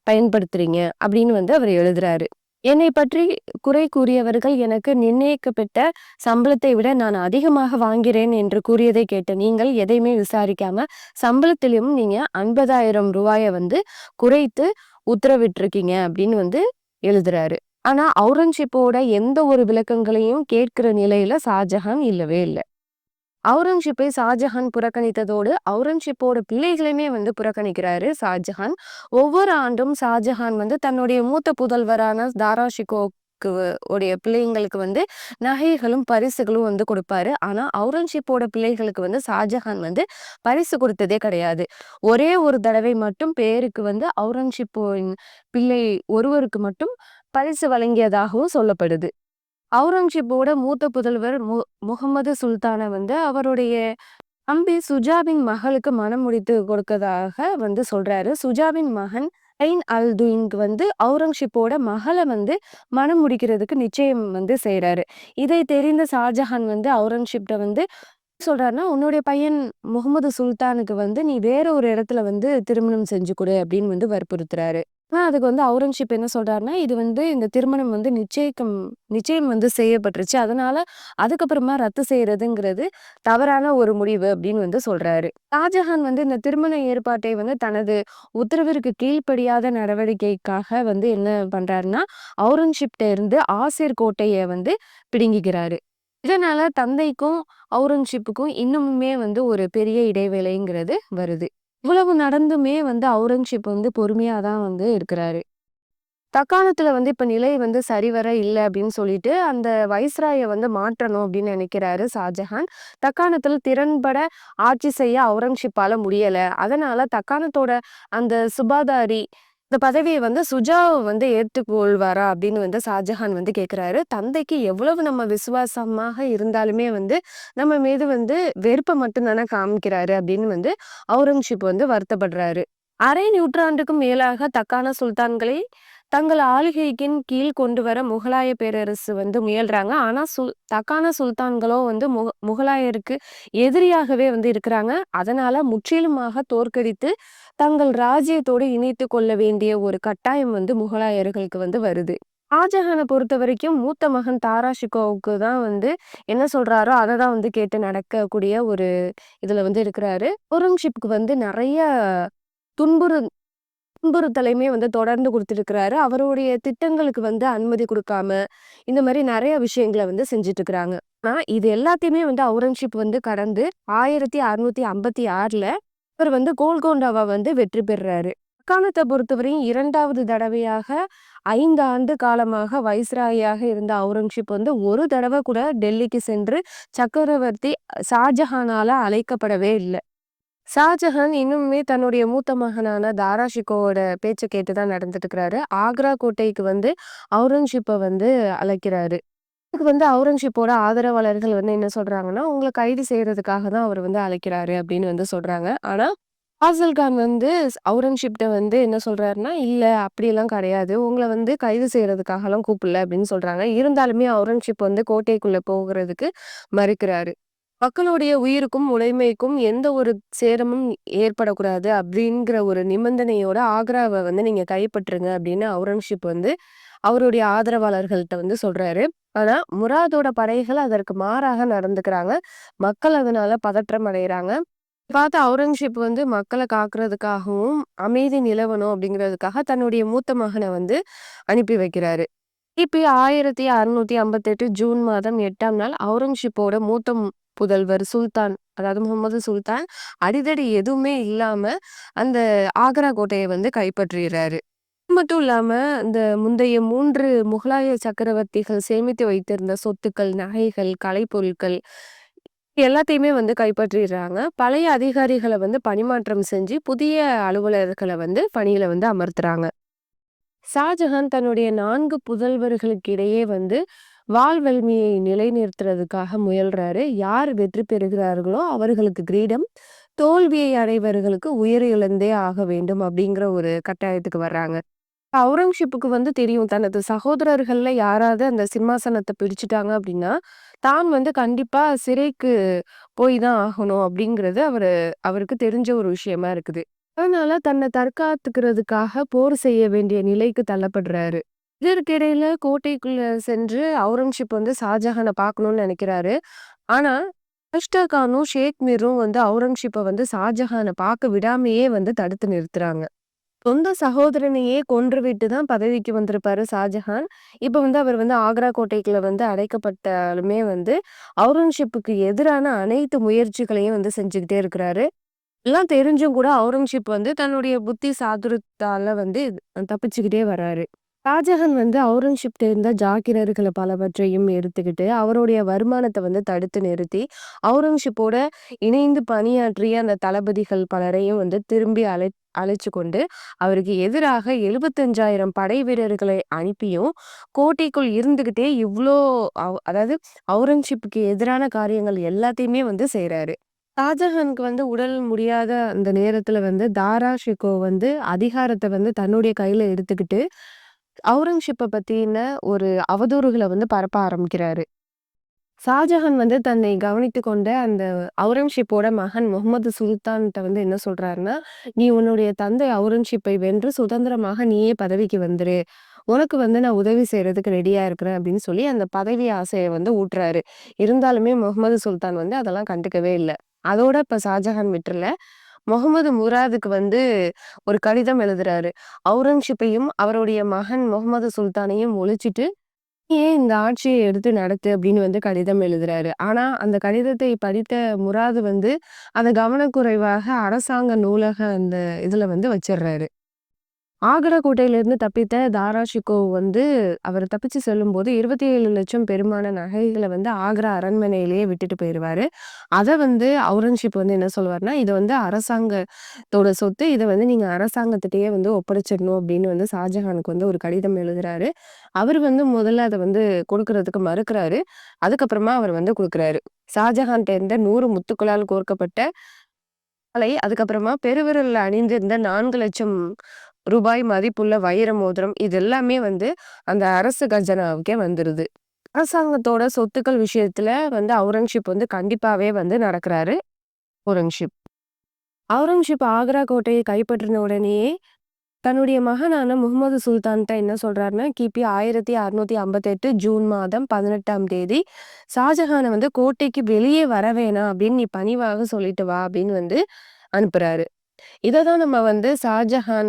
பயன்படுத்துறீங்க அப்படின்னு அவர் எழுதுறாரு. என்னை பற்றி குறை கூறியவர்கள் எனக்கு நிர்ணயிக்கப்பட்ட சம்பளத்தை விட நான் அதிகமாக வாங்கிறேன் என்று கூறியதை கேட்ட நீங்கள் எதையுமே விசாரிக்காம சம்பளத்திலும் நீங்க 50,000 குறைத்து உத்தரவிட்டிருக்கீங்க அப்படின்னு எழுதுறாரு. ஆனா அவுரங்கசீப்போட எந்த ஒரு விளக்கங்களையும் கேட்கிற நிலையில ஷாஜஹான் இல்லவே இல்லை. அவுரங்கசீப்பை ஷாஜஹான் புறக்கணித்ததோடு அவுரங்கசீப்போட பிள்ளைகளையுமே புறக்கணிக்கிறாரு ஷாஜஹான். ஒவ்வொரு ஆண்டும் ஷாஜஹான் தன்னுடைய மூத்த புதல்வரான தாராஷிகோக்கு உடைய பிள்ளைங்களுக்கு நகைகளும் பரிசுகளும் கொடுப்பாரு. ஆனா அவுரங்கசீப்போட பிள்ளைகளுக்கு ஷாஜஹான் பரிசு கொடுத்ததே கிடையாது. ஒரே ஒரு தடவை மட்டும் பேருக்கு அவுரங்கசீப்பின் பிள்ளை ஒருவருக்கு மட்டும் பரிசு வழங்கியதாகவும் சொல்லப்படுது. அவுரங்கசீப்போட மூத்த புதல்வர் முகமது சுல்தான அவருடைய தம்பி சுஜாவின் மகளுக்கு மனம் முடித்து கொடுக்கதாக சொல்றாரு. சுஜாவின் மகன் ஐன் அல் துயின்க்கு அவுரங்கசீப்போட மகளை மனம் முடிக்கிறதுக்கு நிச்சயம் செய்யறாரு. இதை தெரிந்த ஷாஜஹான் அவுரங்கசீப்ட சொல்றாருன்னா, உன்னுடைய பையன் முகமது சுல்தானுக்கு நீ வேற ஒரு இடத்துல திருமணம் செஞ்சு கொடு அப்படின்னு வற்புறுத்துறாரு. அதுக்கு அவுரங்கசீப் என்ன சொல்றாருன்னா, இது இந்த திருமணம் நிச்சயம் செய்யப்பட்டுருச்சு. அதனால அதுக்கப்புறமா ரத்து செய்யறதுங்கிறது தவறான ஒரு முடிவு அப்படின்னு சொல்றாரு. ஷாஜஹான் இந்த திருமண ஏற்பாட்டை தனது உத்தரவிற்கு கீழ்ப்படியாத நடவடிக்கைக்காக என்ன பண்றாருன்னா, அவுரங்கசீப்ட இருந்து ஆசிர் கோட்டைய பிடுங்கிக்கிறாரு. இதனால தந்தைக்கும் அவுரங்கசீப்புக்கும் இன்னுமுமே ஒரு பெரிய இடைவேளைங்கிறது வருது. இவ்வளவு நடந்துமே வந்து அவுரங்கசீப் வந்து பொறுமையா தான் வந்து இருக்கிறாரு. தக்காணத்துல வந்து இப்ப நிலை வந்து சரிவர இல்ல அப்படின்னு சொல்லிட்டு, அந்த வைஸ்ராய வந்து மாற்றணும் அப்படின்னு நினைக்கிறாரு ஷாஜஹான். தக்காணத்துல திறன்பட ஆட்சி செய்ய அவுரங்கசீப்பால முடியல. அதனால தக்காணத்தோட அந்த சுபாதாரி இந்த பதவிய வந்து சுஜாவ வந்து ஏற்றுக்கொள்வாரா அப்படின்னு வந்து ஷாஜஹான் வந்து கேட்கிறாரு. தந்தைக்கு எவ்வளவு நம்ம விசுவாசமாக இருந்தாலுமே வந்து, நம்ம மீது வந்து வெறுப்ப மட்டும் தானே காமிக்கிறாரு அப்படின்னு வந்து அவுரங்கசீப் வந்து வருத்தப்படுறாரு. அரை நூற்றாண்டுக்கும் மேலாக தக்கான சுல்தான்களை தங்கள் ஆளுகைக்கின் கீழ் கொண்டு வர முகலாய பேரரசு வந்து முயல்றாங்க. ஆனா தக்கான சுல்தான்களோ வந்து முகலாயருக்கு எதிரியாகவே வந்து இருக்கிறாங்க. அதனால முற்றிலுமாக தோற்கடித்து தங்கள் ராஜ்யத்தோடு இணைத்துக் கொள்ள வேண்டிய ஒரு கட்டாயம் வந்து முகலாயர்களுக்கு வந்து வருது. ஷாஜஹான பொறுத்தவரைக்கும் மூத்த மகன் தாரா ஷிகோவுக்கு தான் வந்து என்ன சொல்றாரோ அத தான் வந்து கேட்டு நடக்கக்கூடிய ஒரு இதுல வந்து இருக்கிறாரு. அவுரங்கசீப்க்கு வந்து நெறைய துன்புறு துன்புறுத்தலையுமே வந்து தொடர்ந்து குடுத்துருக்கிறாரு. அவருடைய திட்டங்களுக்கு வந்து அனுமதி குடுக்காம, இந்த மாரி நெறைய விஷயங்கள வந்து செஞ்சுட்டு இருக்கிறாங்க. ஆனா, இது எல்லாத்தையுமே வந்து அவுரங்கசீப் வந்து கடந்து 1656ல இவர் வந்து கோல்கோண்டாவ வந்து வெற்றி பெறுறாரு. தக்காணத்த பொறுத்தவரையும் 2வது தடவையாக 5 ஆண்டு காலமாக வைஸ்ராயியாக இருந்த அவுரங்கசீப் வந்து ஒரு தடவ கூட டெல்லிக்கு சென்று சக்கரவர்த்தி ஷாஜஹானால அழைக்கப்படவே இல்ல. ஷாஜஹான் இன்னுமே தன்னுடைய மூத்த மகனான தாரா ஷிகோவோட பேச்ச கேட்டு தான் நடந்துட்டு இருக்கிறாரு. ஆக்ரா கோட்டைக்கு வந்து அவுரங்கசீப்ப வந்து அழைக்கிறாரு. இதுக்கு வந்து அவுரங்கசீப்போட ஆதரவாளர்கள் வந்து என்ன சொல்றாங்கன்னா, "உங்கள கைது செய்றதுக்காக தான் அவர் வந்து அழைக்கிறாரு" அப்படின்னு வந்து சொல்றாங்க. ஆனா, ஃபாசில் கான் வந்து அவுரங்கசீப்ட்ட வந்து என்ன சொல்றாருன்னா, "இல்ல அப்படியெல்லாம் கிடையாது. உங்கள வந்து கைது செய்றதுக்காகலாம் கூப்பிடல" அப்படின்னு சொல்றாங்க. இருந்தாலுமே அவுரங்கசீப் வந்து கோட்டைக்குள்ள போகுறதுக்கு மறுக்கிறாரு. மக்களுடைய உயிருக்கும், உடைமைக்கும் எந்த ஒரு சேதமும் ஏற்படக்கூடாது அப்படிங்கிற ஒரு நிபந்தனையோட ஆக்ராவ வந்து நீங்க கைப்பற்றுங்க அப்படின்னு அவுரங்கசீப் வந்து அவருடைய ஆதரவாளர்கள்ட்ட வந்து சொல்றாரு. ஆனா, முராதோட படைகள் அதற்கு மாறாக நடந்துக்கிறாங்க. மக்கள் அதனால பதற்றம் அடையறாங்க. பார்த்து அவுரங்கசீப் வந்து மக்கள காக்குறதுக்காகவும், அமைதி நிலவணும் அப்படிங்கிறதுக்காக தன்னுடைய மூத்த மகன வந்து அனுப்பி வைக்கிறாரு. கிபி 1658 ஜூன் மாதம் 8ஆம் நாள் அவுரங்கசீப்போட மூத்த புதல்வர் சுல்தான், அதாவது முகமது சுல்தான் அடிதடி எதுவுமே இல்லாம அந்த ஆக்ரா கோட்டைய வந்து கைப்பற்றிறாரு. இது மட்டும் இல்லாம இந்த முந்தைய 3 முகலாய சக்கரவர்த்திகள் சேமித்து வைத்திருந்த சொத்துக்கள், நகைகள், கலைப்பொருட்கள் எல்லாத்தையுமே வந்து கைப்பற்றிடுறாங்க. பழைய அதிகாரிகள வந்து பணிமாற்றம் செஞ்சு புதிய அலுவலர்கள வந்து பணியில வந்து அமர்த்துறாங்க. ஷாஜஹான் தன்னுடைய 4 புதல்வர்களுக்கு இடையே வந்து வாழ்வலிமையை நிலைநிறுத்துறதுக்காக முயல்றாரு. யார் வெற்றி பெறுகிறார்களோ அவர்களுக்கு கிரீடம், தோல்வியை அடைபவர்களுக்கு உயிர் இழந்தே ஆக வேண்டும் அப்படிங்கிற ஒரு கட்டாயத்துக்கு வர்றாங்க. அவுரங்கசீப்புக்கு வந்து தெரியும் தனது சகோதரர்கள்ல யாராவது அந்த சிம்மாசனத்த பிடிச்சுட்டாங்க அப்படின்னா, தான் வந்து கண்டிப்பா சிறைக்கு போய் தான் ஆகணும் அப்படிங்கிறது அவருக்கு தெரிஞ்ச ஒரு விஷயமா இருக்குது. அதனால தன்னை தற்காத்துக்கிறதுக்காக போர் செய்ய வேண்டிய நிலைக்கு தள்ளப்படுறாரு. இதற்கிடையில கோட்டைக்குள்ள சென்று அவுரங்கசீப் வந்து ஷாஜஹான பார்க்கணும்னு நினைக்கிறாரு. ஆனா, அஷ்டர் கானும், ஷேக் மீரும் வந்து அவுரங்கசீப்ப வந்து ஷாஜஹான பார்க்க விடாமயே வந்து தடுத்து நிறுத்துறாங்க. சொந்த சகோதரனையே கொன்றுவிட்டு தான் பதவிக்கு வந்திருப்பாரு ஷாஜஹான். இப்ப வந்து அவர் வந்து ஆக்ரா கோட்டைக்குள்ள வந்து அடைக்கப்பட்டாலுமே வந்து, அவுரங்கசீப்புக்கு எதிரான அனைத்து முயற்சிகளையும் வந்து செஞ்சுகிட்டே இருக்கிறாரு. எல்லாம் தெரிஞ்சும் கூட அவுரங்கசீப் வந்து தன்னுடைய புத்தி சாதுரியத்தால வந்து தப்பிச்சுக்கிட்டே வராரு. ஷாஜஹான் வந்து அவுரங்கசீப்ட்ட இருந்த ஜாகிரர்கள பலவற்றையும் எடுத்துக்கிட்டு, அவருடைய வருமானத்த வந்து தடுத்து நிறுத்தி, அவுரங்கசீப்போட இணைந்து பணியாற்றிய அந்த தளபதிகள் பலரையும் வந்து திரும்பி அழைச்சு கொண்டு, அவருக்கு எதிராக 75,000 படை வீரர்களை அனுப்பியும், கோட்டைக்குள் இருந்துகிட்டே இவ்ளோ அதாவது அவுரங்கசீப்புக்கு எதிரான காரியங்கள் எல்லாத்தையுமே வந்து செய்றாரு. ஷாஜஹானுக்கு வந்து உடல் முடியாத அந்த நேரத்துல வந்து தாரா ஷிகோ வந்து அதிகாரத்த வந்து தன்னுடைய கையில எடுத்துக்கிட்டு, அவுரங்கசீப்ப பத்தின ஒரு அவதூறுகள வந்து பரப்ப ஆரம்பிக்கிறாரு. ஷாஜஹான் வந்து தன்னை கவனித்துக் கொண்ட அந்த அவுரங்கசீப்போட மகன் முகமது சுல்தான்ட்ட வந்து என்ன சொல்றாருன்னா, "நீ உன்னுடைய தந்தை அவுரங்கசீப்பை வென்று சுதந்திரமாக நீயே பதவிக்கு வந்துரு. உனக்கு வந்து நான் உதவி செய்றதுக்கு ரெடியா இருக்கிறேன்" அப்படின்னு சொல்லி அந்த பதவி ஆசைய வந்து ஊட்டுறாரு. இருந்தாலுமே முகமது சுல்தான் வந்து அதெல்லாம் கண்டுக்கவே இல்ல. அதோட இப்ப ஷாஜஹான் விட்டுறல. முகமது முராதுக்கு வந்து ஒரு கடிதம் எழுதுறாரு. அவுரங்கசீப்பையும், அவருடைய மகன் முகமது சுல்தானையும் ஒழிச்சிட்டு ஏன் இந்த ஆட்சியை எடுத்து நடத்து அப்படின்னு வந்து கடிதம் எழுதுறாரு. ஆனா, அந்த கடிதத்தை படித்த முராது வந்து அத கவனக்குறைவாக அரசாங்க நூலக அந்த இதுல வந்து வச்சிடுறாரு. ஆக்ரா கோட்டையிலிருந்து தப்பித்த தாரா ஷிகோவ் வந்து அவர் தப்பிச்சு செல்லும்போது 27,00,000 பெருமான நகைகள வந்து ஆக்ரா அரண்மனையிலேயே விட்டுட்டு போயிருவாரு. அத வந்து அவுரங்கசீப் வந்து என்ன சொல்லுவாருன்னா, "இது வந்து அரசாங்கத்தோட சொத்து. இத வந்து நீங்க அரசாங்கத்திட்டயே வந்து ஒப்படைச்சிடணும்." அப்படின்னு வந்து ஷாஜஹானுக்கு வந்து ஒரு கடிதம் எழுதுறாரு. அவரு வந்து முதல்ல அத வந்து குடுக்குறதுக்கு மறுக்கிறாரு. அதுக்கப்புறமா அவர் வந்து குடுக்குறாரு. ஷாஜஹான்ட்ட இருந்த 100 முத்துக்களால் கோர்க்கப்பட்ட மாலை, அதுக்கப்புறமா பெருவிரல்ல அணிந்திருந்த 4,00,000 ரூபாய் மதிப்புள்ள வைர மோதிரம், இது எல்லாமே வந்து அந்த அரசு கஜனாவுக்கே வந்துருது. அரசாங்கத்தோட சொத்துக்கள் விஷயத்துல வந்து அவுரங்கசீப் வந்து கண்டிப்பாவே வந்து நடக்கிறாரு. அவுரங்கசீப். அவுரங்கசீப் ஆக்ரா கோட்டையை கைப்பற்றின உடனேயே தன்னுடைய மகனான முகமது சுல்தான்ட்ட என்ன சொல்றாருன்னா, கிபி 1658 ஜூன் மாதம் 18ஆம் தேதி ஷாஜஹான வந்து கோட்டைக்கு வெளியே வர வேணாம் அப்படின்னு நீ பணிவாக சொல்லிட்டு வா அப்படின்னு வந்து அனுப்புறாரு. இததான் நம்ம வந்து ஷாஜஹான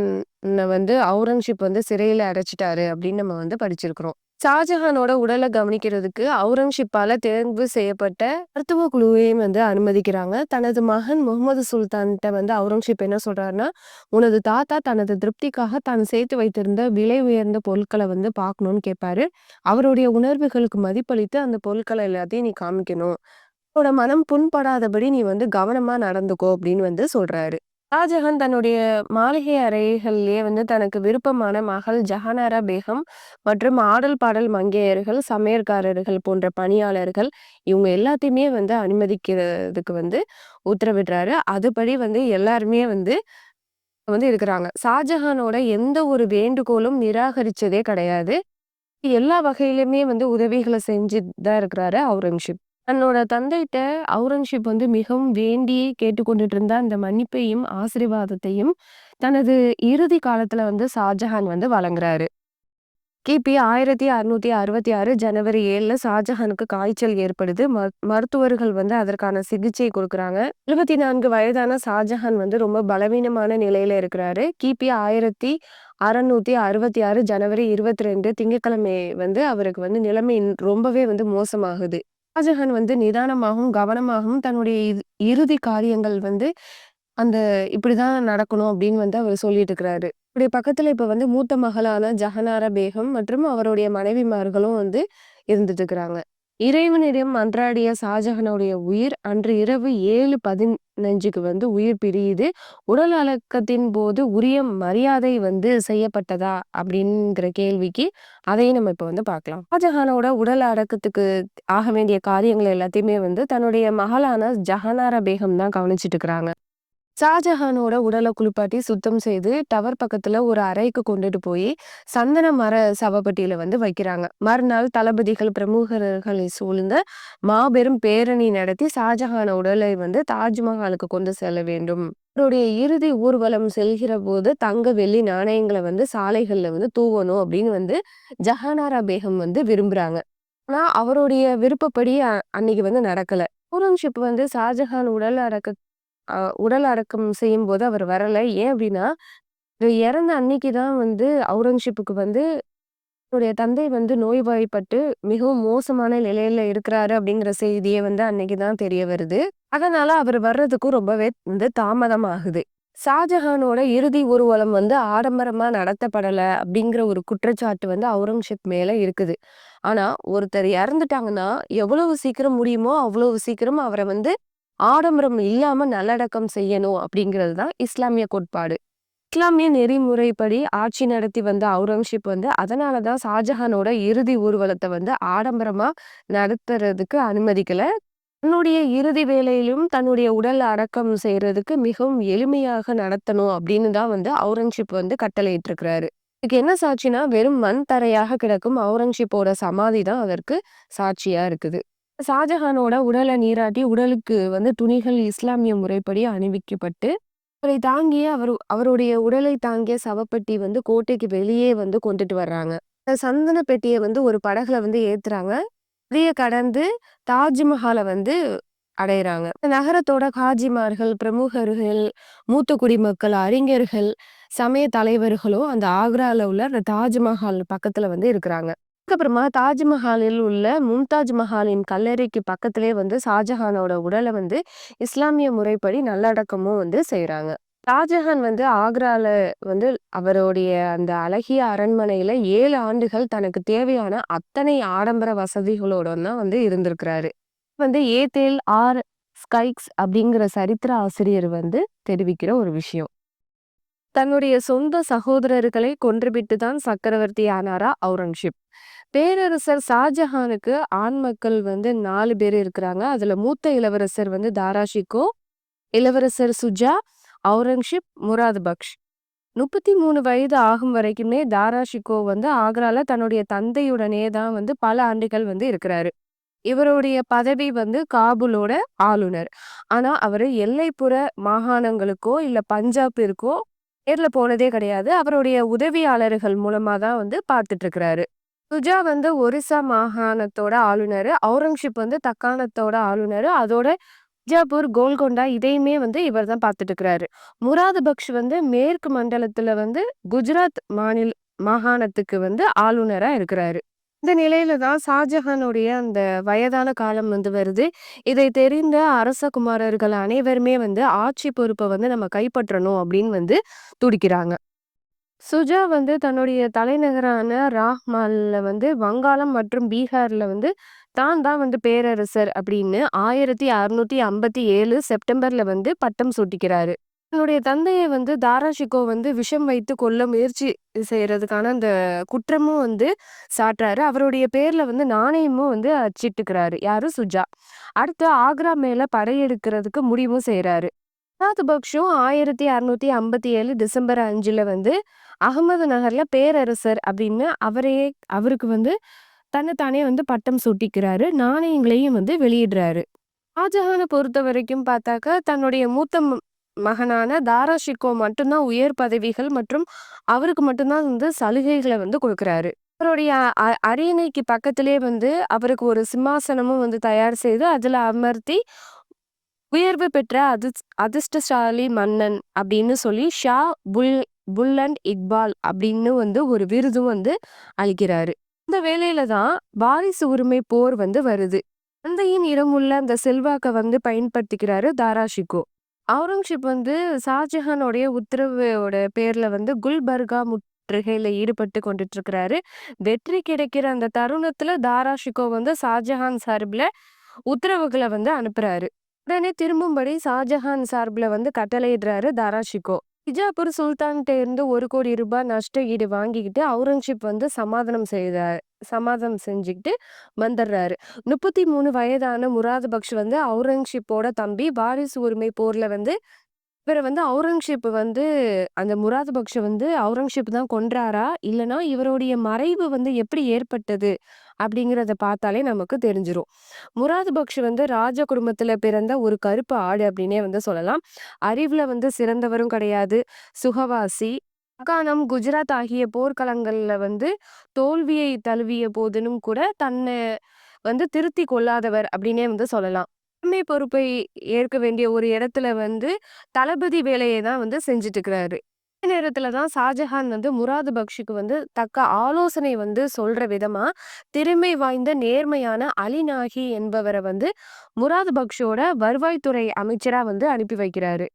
வந்து அவுரங்கசீப் வந்து சிறையில அடைச்சுட்டாரு அப்படின்னு நம்ம வந்து படிச்சிருக்கிறோம். ஷாஜஹானோட உடல கவனிக்கிறதுக்கு அவுரங்கசீப்பால தேர்வு செய்யப்பட்ட மருத்துவ குழுவையும் வந்து அனுமதிக்கிறாங்க. தனது மகன் முகமது சுல்தான்ட்ட வந்து அவுரங்கசீப் என்ன சொல்றாருன்னா, "உனது தாத்தா தனது திருப்திக்காக தான் சேர்த்து வைத்திருந்த விலை உயர்ந்த பொருட்கள வந்து பார்க்கணும்னு கேட்பாரு. அவருடைய உணர்வுகளுக்கு மதிப்பளித்து அந்த பொருட்கள எல்லாத்தையும் நீ காமிக்கணும். உன்னோட மனம் புண்படாதபடி நீ வந்து கவனமா நடந்துக்கோ" அப்படின்னு வந்து சொல்றாரு. ஷாஜஹான் தன்னுடைய மாளிகை அறைகள்லயே வந்து தனக்கு விருப்பமான மகள் ஜஹானாரா பேகம் மற்றும் ஆடல் பாடல் மங்கையர்கள், சமையற்காரர்கள் போன்ற பணியாளர்கள் இவங்க எல்லாத்தையுமே வந்து அனுமதிக்கிறதுக்கு வந்து உத்தரவிடுறாரு. அதுபடி வந்து எல்லாருமே வந்து வந்து இருக்கிறாங்க. ஷாஜஹானோட எந்த ஒரு வேண்டுகோளும் நிராகரிச்சதே கிடையாது. எல்லா வகையிலுமே வந்து உதவிகள செஞ்சுட்டு தான் இருக்கிறாரு அவுரங்கசீப். தன்னோட தந்தைட்ட அவுரங்கசீப் வந்து மிகவும் வேண்டி கேட்டுக்கொண்டுட்டு இருந்த அந்த மன்னிப்பையும், ஆசீர்வாதத்தையும் தனது இறுதி காலத்துல வந்து ஷாஜஹான் வந்து வழங்குறாரு. கிபி 1666 ஜனவரி 7ல ஷாஜஹானுக்கு காய்ச்சல் ஏற்படுது. மருத்துவர்கள் வந்து அதற்கான சிகிச்சை குடுக்குறாங்க. 74 வயதான ஷாஜஹான் வந்து ரொம்ப பலவீனமான நிலையில இருக்கிறாரு. கிபி 1666 ஜனவரி 22 திங்கட்கிழமை வந்து அவருக்கு வந்து நிலைமை ரொம்பவே வந்து மோசமாகுது. ஷாஜஹான் வந்து நிதானமாகவும், கவனமாகவும் தன்னுடைய இறுதி காரியங்கள் வந்து அந்த இப்படிதான் நடக்கணும் அப்படின்னு வந்து அவர் சொல்லிட்டு இருக்கிறாரு. இவருடைய பக்கத்துல இப்ப வந்து மூத்த மகளான ஜஹனாரா பேகம் மற்றும் அவருடைய மனைவிமார்களும் வந்து இருந்துட்டு இருக்கிறாங்க. இறைவனிடம் மன்றாடிய ஷாஜஹானுடைய உயிர் அன்று இரவு 7:15க்கு வந்து உயிர் பிரியுது. உடல் அடக்கத்தின் போது உரிய மரியாதை வந்து செய்யப்பட்டதா? அப்படிங்கிற கேள்விக்கு அதையும் நம்ம இப்ப வந்து பார்க்கலாம். ஷாஜஹானோட உடல் அடக்கத்துக்கு ஆக வேண்டிய காரியங்கள் எல்லாத்தையுமே வந்து தன்னுடைய மகளான ஜஹனாரா பேகம் தான் கவனிச்சுட்டு இருக்கிறாங்க. ஷாஜஹானோட உடல குளிப்பாட்டி சுத்தம் செய்து டவர் பக்கத்துல ஒரு அறைக்கு கொண்டுட்டு போய் சந்தன மர சவப்பெட்டியில வந்து வைக்கிறாங்க. மறுநாள் தளபதிகள் பிரமுகர்களை சூழ்ந்த மாபெரும் பேரணி நடத்தி ஷாஜஹான் உடலை வந்து தாஜ்மஹாலுக்கு கொண்டு செல்ல வேண்டும். அவருடைய இறுதி ஊர்வலம் செல்கிற போது தங்க வெள்ளி நாணயங்களை வந்து சாலைகள்ல வந்து தூவணும் அப்படின்னு வந்து ஜஹானாரா பேகம் வந்து விரும்புறாங்க. ஆனா அவருடைய விருப்பப்படி அன்னைக்கு வந்து நடக்கல. அவுரங்கசீப் வந்து ஷாஜஹான் அ உடல் அடக்கம் செய்யும்போது அவர் வரல. ஏன் அப்டின்னா, இவர் இறந்த அன்னைக்கு தான் வந்து அவுரங்கசீப்புக்கு வந்து அவருடைய தந்தை வந்து நோய்வாய்ப்பட்டு மிகவும் மோசமான நிலையில இருக்கிறாரு அப்படிங்கிற செய்தியே வந்து அன்னைக்கு தான் தெரிய வருது. அதனால அவர் வர்றதுக்கும் ரொம்பவே வந்து தாமதம் ஆகுது. ஷாஜஹானோட இறுதி ஊர்வலம் வந்து ஆடம்பரமா நடத்தப்படல அப்படிங்கிற ஒரு குற்றச்சாட்டு வந்து அவுரங்கசீப் மேல இருக்குது. ஆனா, ஒருத்தர் இறந்துட்டாங்கன்னா, எவ்வளவு சீக்கிரம் முடியுமோ அவ்வளவு சீக்கிரம் அவர வந்து ஆடம்பரம் இல்லாம நல்லடக்கம் செய்யணும் அப்படிங்கிறது தான் இஸ்லாமிய கோட்பாடு. இஸ்லாமிய நெறிமுறைப்படி ஆட்சி நடத்தி வந்த அவுரங்கசீப் வந்து அதனால தான் ஷாஜஹானோட இறுதி ஊர்வலத்த வந்து ஆடம்பரமா நடத்துறதுக்கு அனுமதிக்கல. தன்னுடைய இறுதி வேளையிலும் தன்னுடைய உடல் அடக்கம் செய்றதுக்கு மிகவும் எளிமையாக நடத்தணும் அப்படின்னு தான் வந்து அவுரங்கசீப் வந்து கட்டளையிட்டிருக்கிறாரு. இதுக்கு என்ன சாட்சினா, வெறும் மண் தரையாக கிடக்கும் அவுரங்கசீப்போட சமாதி தான் அதற்கு சாட்சியா இருக்குது. ஷாஜஹானோட உடல நீராட்டி உடலுக்கு வந்து துணிகள் இஸ்லாமிய முறைப்படி அணிவிக்கப்பட்டு, அவரை தாங்கிய அவருடைய உடலை தாங்கிய சவப்பெட்டி வந்து கோட்டைக்கு வெளியே வந்து கொண்டுட்டு வர்றாங்க. அந்த சந்தன பெட்டிய வந்து ஒரு படகுல வந்து ஏத்துறாங்க. அதைய கடந்து தாஜ்மஹால வந்து அடையறாங்க. நகரத்தோட காஜிமார்கள், பிரமுகர்கள், மூத்த குடிமக்கள், அறிஞர்கள், சமய தலைவர்களும் அந்த ஆக்ரால உள்ள அந்த தாஜ்மஹால் பக்கத்துல வந்து இருக்கிறாங்க. அதுக்கப்புறமா தாஜ்மஹாலில் உள்ள மும்தாஜ் மஹாலின் கல்லறைக்கு பக்கத்திலே வந்து ஷாஜஹானோட உடலை வந்து இஸ்லாமிய முறைப்படி நல்லடக்கமும் வந்து செய்றாங்க. ஷாஜஹான் வந்து ஆக்ரால வந்து அவருடைய அந்த அழகிய அரண்மனையில 7 ஆண்டுகள் தனக்கு தேவையான அத்தனை ஆடம்பர வசதிகளோட தான் வந்து இருந்திருக்கிறாரு. வந்து ஏதேல் ஆர் ஸ்கைக்ஸ் அப்படிங்கிற சரித்திர ஆசிரியர் வந்து தெரிவிக்கிற ஒரு விஷயம். தன்னுடைய சொந்த சகோதரர்களை கொன்றுவிட்டு தான் சக்கரவர்த்தி ஆனாரா அவுரங்கசீப். பேரரசர் ஷாஜஹானுக்கு ஆண் மக்கள் வந்து 4 பேர் இருக்கிறாங்க. அதுல மூத்த இளவரசர் வந்து தாராஷிகோ, இளவரசர் சுஜா, அவுரங்கசீப், முராத் பக்ஷ். 33 வயது ஆகும் வரைக்குமே தாராஷிகோ வந்து ஆக்ரால தன்னுடைய தந்தையுடனே தான் வந்து பல ஆண்டுகள் வந்து இருக்கிறாரு. இவருடைய பதவி வந்து காபூலோட ஆளுநர். ஆனா அவரு எல்லைப்புற மாகாணங்களுக்கோ இல்ல பஞ்சாபிற்கோ நேர்ல போனதே கிடையாது. அவருடைய உதவியாளர்கள் மூலமா தான் வந்து பார்த்துட்டு இருக்கிறாரு. சுஜா வந்து ஒரிசா மாகாணத்தோட ஆளுநரு. அவுரங்கசீப் வந்து தக்காணத்தோட ஆளுநரு. அதோட பிஜாப்பூர், கோல்கொண்டா இதையுமே வந்து இவர் தான் பார்த்துட்டு இருக்கிறாரு. முராது பக்ஷ் வந்து மேற்கு மண்டலத்துல வந்து குஜராத் மாகாணத்துக்கு வந்து ஆளுநரா இருக்கிறாரு. இந்த நிலையில தான் ஷாஜஹானுடைய அந்த வயதான காலம் வந்து வருது. இதை தெரிந்த அரச குமாரர்கள் அனைவருமே வந்து ஆட்சி பொறுப்பை வந்து நம்ம கைப்பற்றணும் அப்படின்னு வந்து துடிக்கிறாங்க. சுஜா வந்து தன்னுடைய தலைநகரான ராஹ்மால்ல வந்து வங்காளம் மற்றும் பீகார்ல வந்து தான் தான் வந்து பேரரசர் அப்படின்னு 1657 செப்டம்பர்ல வந்து பட்டம் சூட்டிக்கிறாரு. தன்னுடைய தந்தையை வந்து தாராஷிகோ வந்து விஷம் வைத்து கொல்ல முயற்சி செய்யறதுக்கான அந்த குற்றமும் வந்து சாட்டுறாரு. அவருடைய பேர்ல வந்து நாணயமும் வந்து அச்சிட்டுக்கிறாரு. யாரு? சுஜா. அடுத்து ஆக்ரா மேல படையெடுக்கிறதுக்கு முடிவும் செய்றாரு. முராத் பக்ஷும் 1657 டிசம்பர் 5ல வந்து அகமது நகர்ல பேரரசர் அப்படின்னு அவருக்கு வந்து தன்னைத்தானே வந்து பட்டம் சூட்டிக்கிறாரு. நாணயங்களையும் வந்து வெளியிடுறாரு. ஷாஜஹான பொறுத்தவரைக்கும் பார்த்தாக்கா, தன்னுடைய மூத்த மகனான தாராஷிகோ மட்டும் தான் உயர் பதவிகள் மற்றும் அவருக்கு மட்டும் தான் வந்து சலுகைகள வந்து குடுக்குறாரு. அவருடைய அரியணைக்கு பக்கத்திலேயே வந்து அவருக்கு ஒரு சிம்மாசனமும் வந்து தயார் செய்து, அதுல அமர்த்தி உயர்வு பெற்ற அதிர்ஷ்டசாலி மன்னன் அப்படின்னு சொல்லி ஷா புல் புல்லண்ட் இக்பால் அப்படின்னு வந்து ஒரு விருதும் வந்து அளிக்கிறாரு. இந்த வேளையில தான் வாரிசு உரிமை போர் வந்து வருது. தந்தையின் இடமுள்ள அந்த செல்வாக்க வந்து பயன்படுத்திக்கிறாரு தாராஷிகோ. அவுரங்கசீப் வந்து ஷாஜஹானுடைய உத்தரவோட பேர்ல வந்து குல்பர்கா முற்றுகையில ஈடுபட்டு கொண்டுட்டு இருக்கிறாரு. வெற்றி கிடைக்கிற அந்த தருணத்துல தாராஷிகோ வந்து ஷாஜஹான் சார்பில உத்தரவுகளை வந்து அனுப்புறாரு. உடனே திரும்பும்படி ஷாஜஹான் சார்பில வந்து கட்டளையிடுறாரு தாராஷிகோ. பிஜாப்பூர் சுல்தான்கிட்ட இருந்து 1 கோடி ரூபாய் நஷ்ட ஈடு வாங்கிக்கிட்டு அவுரங்கசீப் வந்து சமாதானம் செஞ்சுக்கிட்டு வந்துடுறாரு. 33 வயதான முராது பக்ஷ் வந்து அவுரங்கசீப்போட தம்பி. வாரிசு உரிமை போர்ல வந்து இவர வந்து அவுரங்கசீப் வந்து அந்த முராது பக்ஷ வந்து அவுரங்கசீப் தான் கொன்றாரா? இல்லன்னா இவருடைய மறைவு வந்து எப்படி ஏற்பட்டது? அப்படிங்கிறத பார்த்தாலே நமக்கு தெரிஞ்சிரும். முராது பக்ஷ் வந்து ராஜ குடும்பத்துல பிறந்த ஒரு கருப்பு ஆடு அப்படின்னே வந்து சொல்லலாம். அறிவுல வந்து சிறந்தவரும் கிடையாது. சுகவாசி. மக்கானம், குஜராத் ஆகிய போர்க்களங்கள்ல வந்து தோல்வியை தழுவிய போதிலும் கூட தன்னை வந்து திருத்திக் கொள்ளாதவர் அப்படின்னே வந்து சொல்லலாம். தலைமை பொறுப்பை ஏற்க வேண்டிய ஒரு இடத்துல வந்து தளபதி வேலையை தான் வந்து செஞ்சுட்டு இருக்கிறாரு. இந்த நேரத்துல தான் ஷாஜஹான் வந்து முராது பக்ஷுக்கு வந்து தக்க ஆலோசனை வந்து சொல்ற விதமா திறமை வாய்ந்த நேர்மையான அலி நாகி என்பவரை வந்து முராது பக்ஷோட வருவாய்த்துறை அமைச்சரா வந்து அனுப்பி வைக்கிறாரு.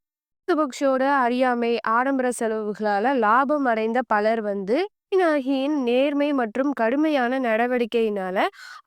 முராது பக்ஷோட அறியாமை, ஆடம்பர செலவுகளால லாபம் அடைந்த பலர் வந்து அலி நாகியின் நேர்மை மற்றும் கடுமையான நடவடிக்கையினால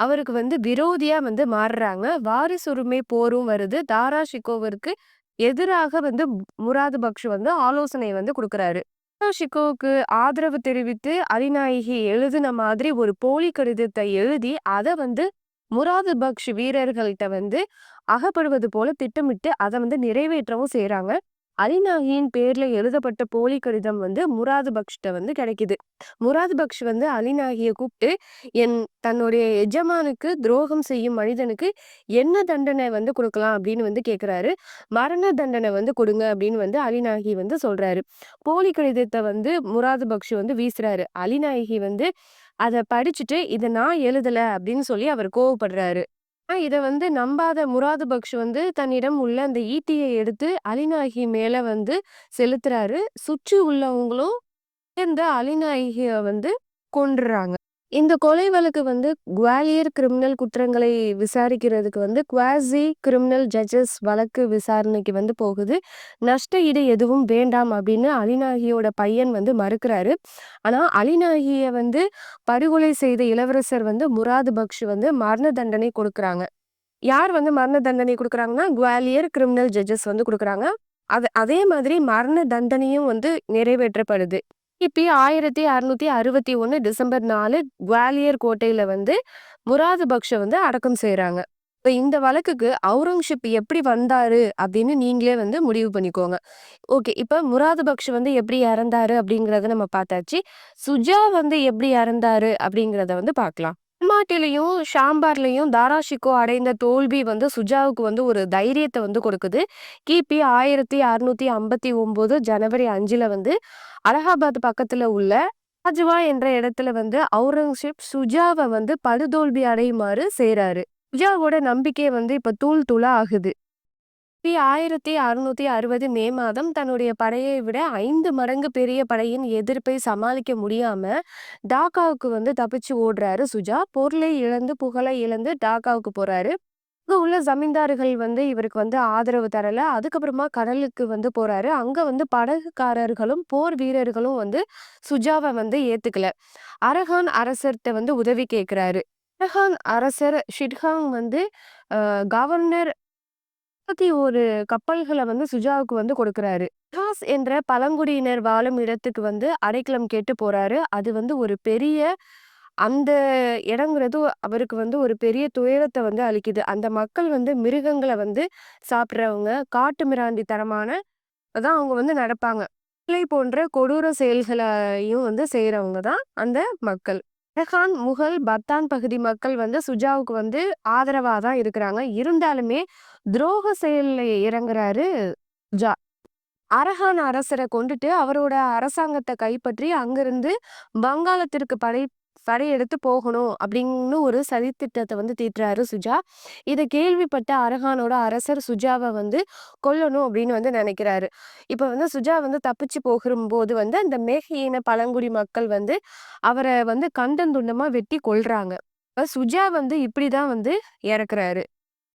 அவருக்கு வந்து விரோதியா வந்து மாறுறாங்க. வாரிசுரிமை போரும் வருது. தாரா ஷிகோவிற்கு எதிராக வந்து முராது பக்ஷ் வந்து ஆலோசனை வந்து குடுக்குறாரு. தாரா ஷிகோவுக்கு ஆதரவு தெரிவித்து அலிநாயகி எழுதின மாதிரி ஒரு போலி கடிதத்தை எழுதி அத வந்து முராது பக்ஷ் வீரர்கள்ட்ட வந்து அகப்படுவது போல திட்டமிட்டு அதை வந்து நிறைவேற்றவும் செய்றாங்க. அலிநாகியின் பேர்ல எழுதப்பட்ட போலி கடிதம் வந்து முராது பக்ஷ்ட வந்து கிடைக்குது. முராது பக்ஷ் வந்து அலிநாகிய கூப்பிட்டு என் தன்னுடைய எஜமானுக்கு துரோகம் செய்யும் மனிதனுக்கு என்ன தண்டனை வந்து கொடுக்கலாம் அப்படின்னு வந்து கேட்குறாரு. மரண தண்டனை வந்து கொடுங்க அப்படின்னு வந்து அலிநாயகி வந்து சொல்றாரு. போலி கடிதத்தை வந்து முராது பக்ஷ் வந்து வீசுறாரு. அலிநாயகி வந்து அதை படிச்சுட்டு இதை நான் எழுதல அப்படின்னு சொல்லி அவர் கோவப்படுறாரு. இத வந்து நம்பாத முராது பக்ஷ் வந்து தன்னிடம் உள்ள அந்த ஈட்டியை எடுத்து அலிநாயகி மேல வந்து செலுத்துறாரு. சுற்றி உள்ளவங்களும் சேர்ந்து அலிநாயகிய வந்து கொன்றுறாங்க. இந்த கொலை வழக்கு வந்து குவாலியர் கிரிமினல் குற்றங்களை விசாரிக்கிறதுக்கு வந்து குவாசி கிரிமினல் ஜட்ஜஸ் வழக்கு விசாரணைக்கு வந்து போகுது. நஷ்ட ஈடு எதுவும் வேண்டாம் அப்படின்னு அலிநாயகியோட பையன் வந்து மறுக்கிறாரு. ஆனா அலிநாயகிய வந்து படுகொலை செய்த இளவரசர் வந்து முராது பக்ஷ் வந்து மரண தண்டனை கொடுக்குறாங்க. யார் வந்து மரண தண்டனை கொடுக்குறாங்கன்னா குவாலியர் கிரிமினல் ஜட்ஜஸ் வந்து கொடுக்குறாங்க. அதே மாதிரி மரண தண்டனையும் வந்து நிறைவேற்றப்படுது. கிபி 1661 டிசம்பர் 4 குவாலியர் கோட்டையில வந்து முராது பக்ஷ வந்து அடக்கம் செய்றாங்க. இப்ப இந்த வழக்குக்கு அவுரங்கசீப் எப்படி வந்தாரு அப்படின்னு நீங்களே வந்து முடிவு பண்ணிக்கோங்க. ஓகே. இப்ப முராது பக்ஷ வந்து எப்படி இறந்தாரு அப்படிங்கிறத நம்ம பார்த்தாச்சு. சுஜா வந்து எப்படி இறந்தாரு அப்படிங்கிறத வந்து பார்க்கலாம். மாட்டிலையும் ஷாம்பார்லயும் தாராஷிகோ அடைந்த தோல்வி வந்து சுஜாவுக்கு வந்து ஒரு தைரியத்தை வந்து கொடுக்குது. கிபி 1659 ஜனவரி 5ல வந்து அலகாபாத் பக்கத்துல உள்ள ராஜ்வா என்ற இடத்துல வந்து அவுரங்கசீப் சுஜாவை வந்து படுதோல்வி அடையுமாறு செய்றாரு. சுஜாவோட நம்பிக்கை வந்து இப்ப தூள் தூளா ஆகுது. கிபி 1660 மே மாதம் தன்னுடைய படையை விட 5 மடங்கு பெரிய படையின் எதிர்ப்பை சமாளிக்க முடியாம டாக்காவுக்கு வந்து தப்பிச்சு ஓடுறாரு சுஜா. பொருளை இழந்து புகழை இழந்து டாக்காவுக்கு போறாரு. அங்க உள்ள ஜமீன்தார்கள் வந்து இவருக்கு வந்து ஆதரவு தரல. அதுக்கப்புறமா கடலுக்கு வந்து போறாரு. அங்க வந்து படகுக்காரர்களும் போர் வீரர்களும் வந்து சுஜாவை வந்து ஏத்துக்கல. அரகான் அரசர்கிட்ட வந்து உதவி கேட்கிறாரு. அரகான் அரசர் ஷிட்காங் வந்து கவர்னர் 31 கப்பல்களை வந்து சுஜாவுக்கு வந்து கொடுக்குறாரு. ஹாஸ் என்ற பழங்குடியினர் வாழும் இடத்துக்கு வந்து அடைக்கலம் கேட்டு போறாரு. அது வந்து ஒரு பெரிய அந்த இடங்கிறது அவருக்கு வந்து ஒரு பெரிய துயரத்தை வந்து அளிக்குது. அந்த மக்கள் வந்து மிருகங்களை வந்து சாப்பிட்றவங்க, காட்டு மிராண்டித்தனமான தான் அவங்க வந்து நடப்பாங்க. கொலை போன்ற கொடூர செயல்களையும் வந்து செய்யறவங்க தான் அந்த மக்கள். ரெஹான், முகல், பத்தான் பகுதி மக்கள் வந்து சுஜாவுக்கு வந்து ஆதரவா தான் இருக்கிறாங்க. இருந்தாலுமே துரோக செயல்ல இறங்குறாரு சுஜா. அரகான் அரசரை கொண்டுட்டு அவரோட அரசாங்கத்தை கைப்பற்றி அங்கிருந்து வங்காளத்திற்கு படையெடுத்து போகணும் அப்படின்னு ஒரு சதித்திட்டத்தை வந்து தீட்டுறாரு சுஜா. இதை கேள்விப்பட்ட அரகானோட அரசர் சுஜாவை வந்து கொல்லணும் அப்படின்னு வந்து நினைக்கிறாரு. இப்ப வந்து சுஜா வந்து தப்பிச்சு போகும்போது வந்து அந்த மேக பழங்குடி மக்கள் வந்து அவரை வந்து கண்டந்துண்டமா வெட்டி கொல்றாங்க. சுஜா வந்து இப்படிதான் வந்து இறக்குறாரு.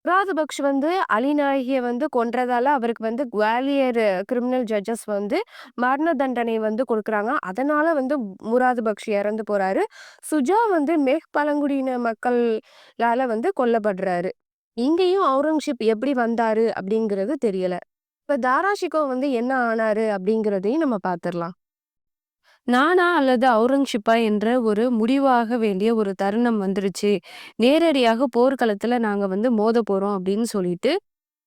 முராது பக்ஷ் வந்து அலிநாயகிய வந்து கொன்றதால அவருக்கு வந்து குவாலியர் கிரிமினல் ஜட்ஜஸ் வந்து மரண தண்டனை வந்து கொடுக்குறாங்க. அதனால வந்து முராது பக்ஷ் இறந்து போறாரு. சுஜா வந்து மேக் பழங்குடியின மக்களால வந்து கொல்லப்படுறாரு. இங்கேயும் அவுரங்கசீப் எப்படி வந்தாரு அப்படிங்கிறது தெரியல. இப்ப தாராஷிகோ வந்து என்ன ஆனாரு அப்படிங்கிறதையும் நம்ம பார்த்துடலாம். நானா அல்லது அவுரங்கசீப்பா என்ற ஒரு முடிவாக வேண்டிய ஒரு தருணம் வந்துருச்சு. நேரடியாக போர்க்களத்துல நாங்க வந்து மோத போறோம் அப்படின்னு சொல்லிட்டு,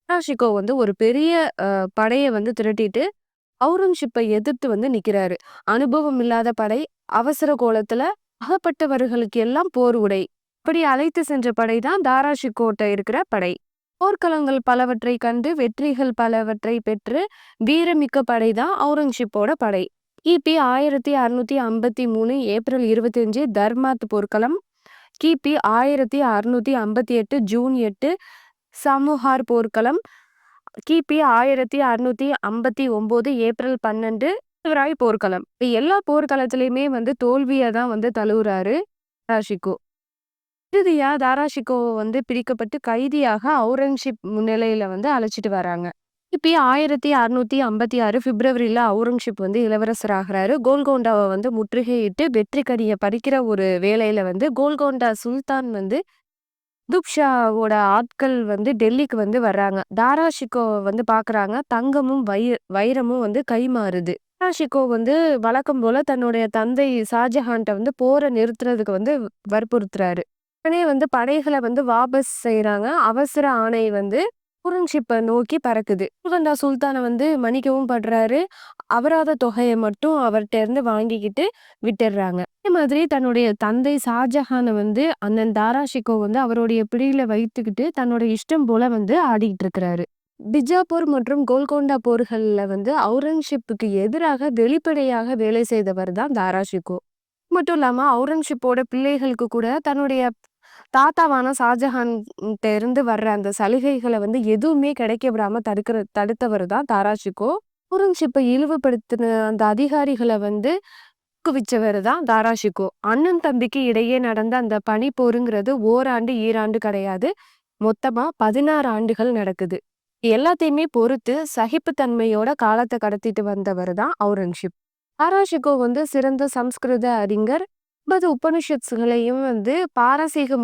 தாராஷிகோ வந்து ஒரு பெரிய படைய வந்து திரட்டிட்டு அவுரங்கசீப்பை எதிர்த்து வந்து நிக்கிறாரு. அனுபவம் இல்லாத படை, அவசர கோலத்துல அகப்பட்டவர்களுக்கு எல்லாம் போர் உடை. இப்படி அழைத்து சென்ற படை தான் தாராஷிகோட்ட இருக்கிற படை. போர்க்களங்கள் பலவற்றை கண்டு வெற்றிகள் பலவற்றை பெற்று வீரமிக்க படை தான் அவுரங்கசீப்போட படை. கிபி 1653 ஏப்ரல் 25 தர்மாத் போர்க்களம். கிபி 1658 ஜூன் 8 சமுஹார் போர்க்களம். கிபி 1659 ஏப்ரல் 12 சிவராய் போர்க்களம். எல்லா போர்க்களத்திலயுமே வந்து தோல்வியை தான் வந்து தழுவுறாரு தாராஷிகோ. இறுதியா தாராஷிகோவை வந்து பிடிக்கப்பட்டு கைதியாக அவுரங்கசீப் முன்னிலையில வந்து அழைச்சிட்டு வராங்க. கிபி 1656 பிப்ரவரியில அவுரங்கசீப் வந்து இளவரசர் ஆகிறாரு. கோல்கொண்டாவை வந்து முற்றுகையிட்டு வெற்றி கனியை பறிக்கிற ஒரு வேலையில வந்து கோல்கொண்டா சுல்தான் வந்து குதுப் ஆட்கள் வந்து டெல்லிக்கு வந்து வர்றாங்க. தாராஷிகோவை வந்து பாக்குறாங்க. தங்கமும் வைரமும் வந்து கைமாறுது. தாராஷிகோ வந்து வழக்கம் போல தன்னுடைய தந்தை ஷாஜஹான்ட்ட வந்து போரை நிறுத்துறதுக்கு வந்து வற்புறுத்துறாரு. உடனே வந்து படைகளை வந்து வாபஸ் செய்யறாங்க. அவசர ஆணை வந்து அவுரங்கசீப்பை நோக்கி பறக்குது. கோல்கொண்டா சுல்தானை வந்து மன்னிக்கவும் படுறாரு. அபராத தொகையை மட்டும் அவர்கிட்ட இருந்து வாங்கிக்கிட்டு விட்டுடுறாங்க. அதே மாதிரி தன்னுடைய தந்தை ஷாஜஹானை வந்து அண்ணன் தாராஷிகோ வந்து அவருடைய பிடியில வைத்துக்கிட்டு தன்னோட இஷ்டம் போல வந்து ஆடிட்டு இருக்கிறாரு. பிஜாப்பூர் மற்றும் கோல்கொண்டா போர்கள்ல வந்து அவுரங்கசீப்புக்கு எதிராக வெளிப்படையாக வேலை செய்தவர் தான் தாராஷிகோ. மட்டும் இல்லாம அவுரங்கசீப்போட பிள்ளைகளுக்கு கூட தன்னுடைய தாத்தாவான ஷாஜஹான் இருந்து வர்ற அந்த சலுகைகளை வந்து எதுவுமே கிடைக்க விடாம தடுத்தவர் தான் தாராஷிகோ. அவுரங்கசீப்பை இழிவுபடுத்தின அந்த அதிகாரிகளை வந்து ஊக்குவிச்சவர் தான் தாராஷிகோ. அண்ணன் தம்பிக்கு இடையே நடந்த அந்த பனிப்போருங்கிறது ஓராண்டு, ஈராண்டு கிடையாது. மொத்தமா 16 ஆண்டுகள் நடக்குது. எல்லாத்தையுமே பொறுத்து சகிப்புத்தன்மையோட காலத்த கடத்திட்டு வந்தவர் தான் அவுரங்கசீப். தாராஷிகோ சிறந்த சம்ஸ்கிருத அறிஞர். 50 உபனிஷத்ஸ்களையும் பாரசீக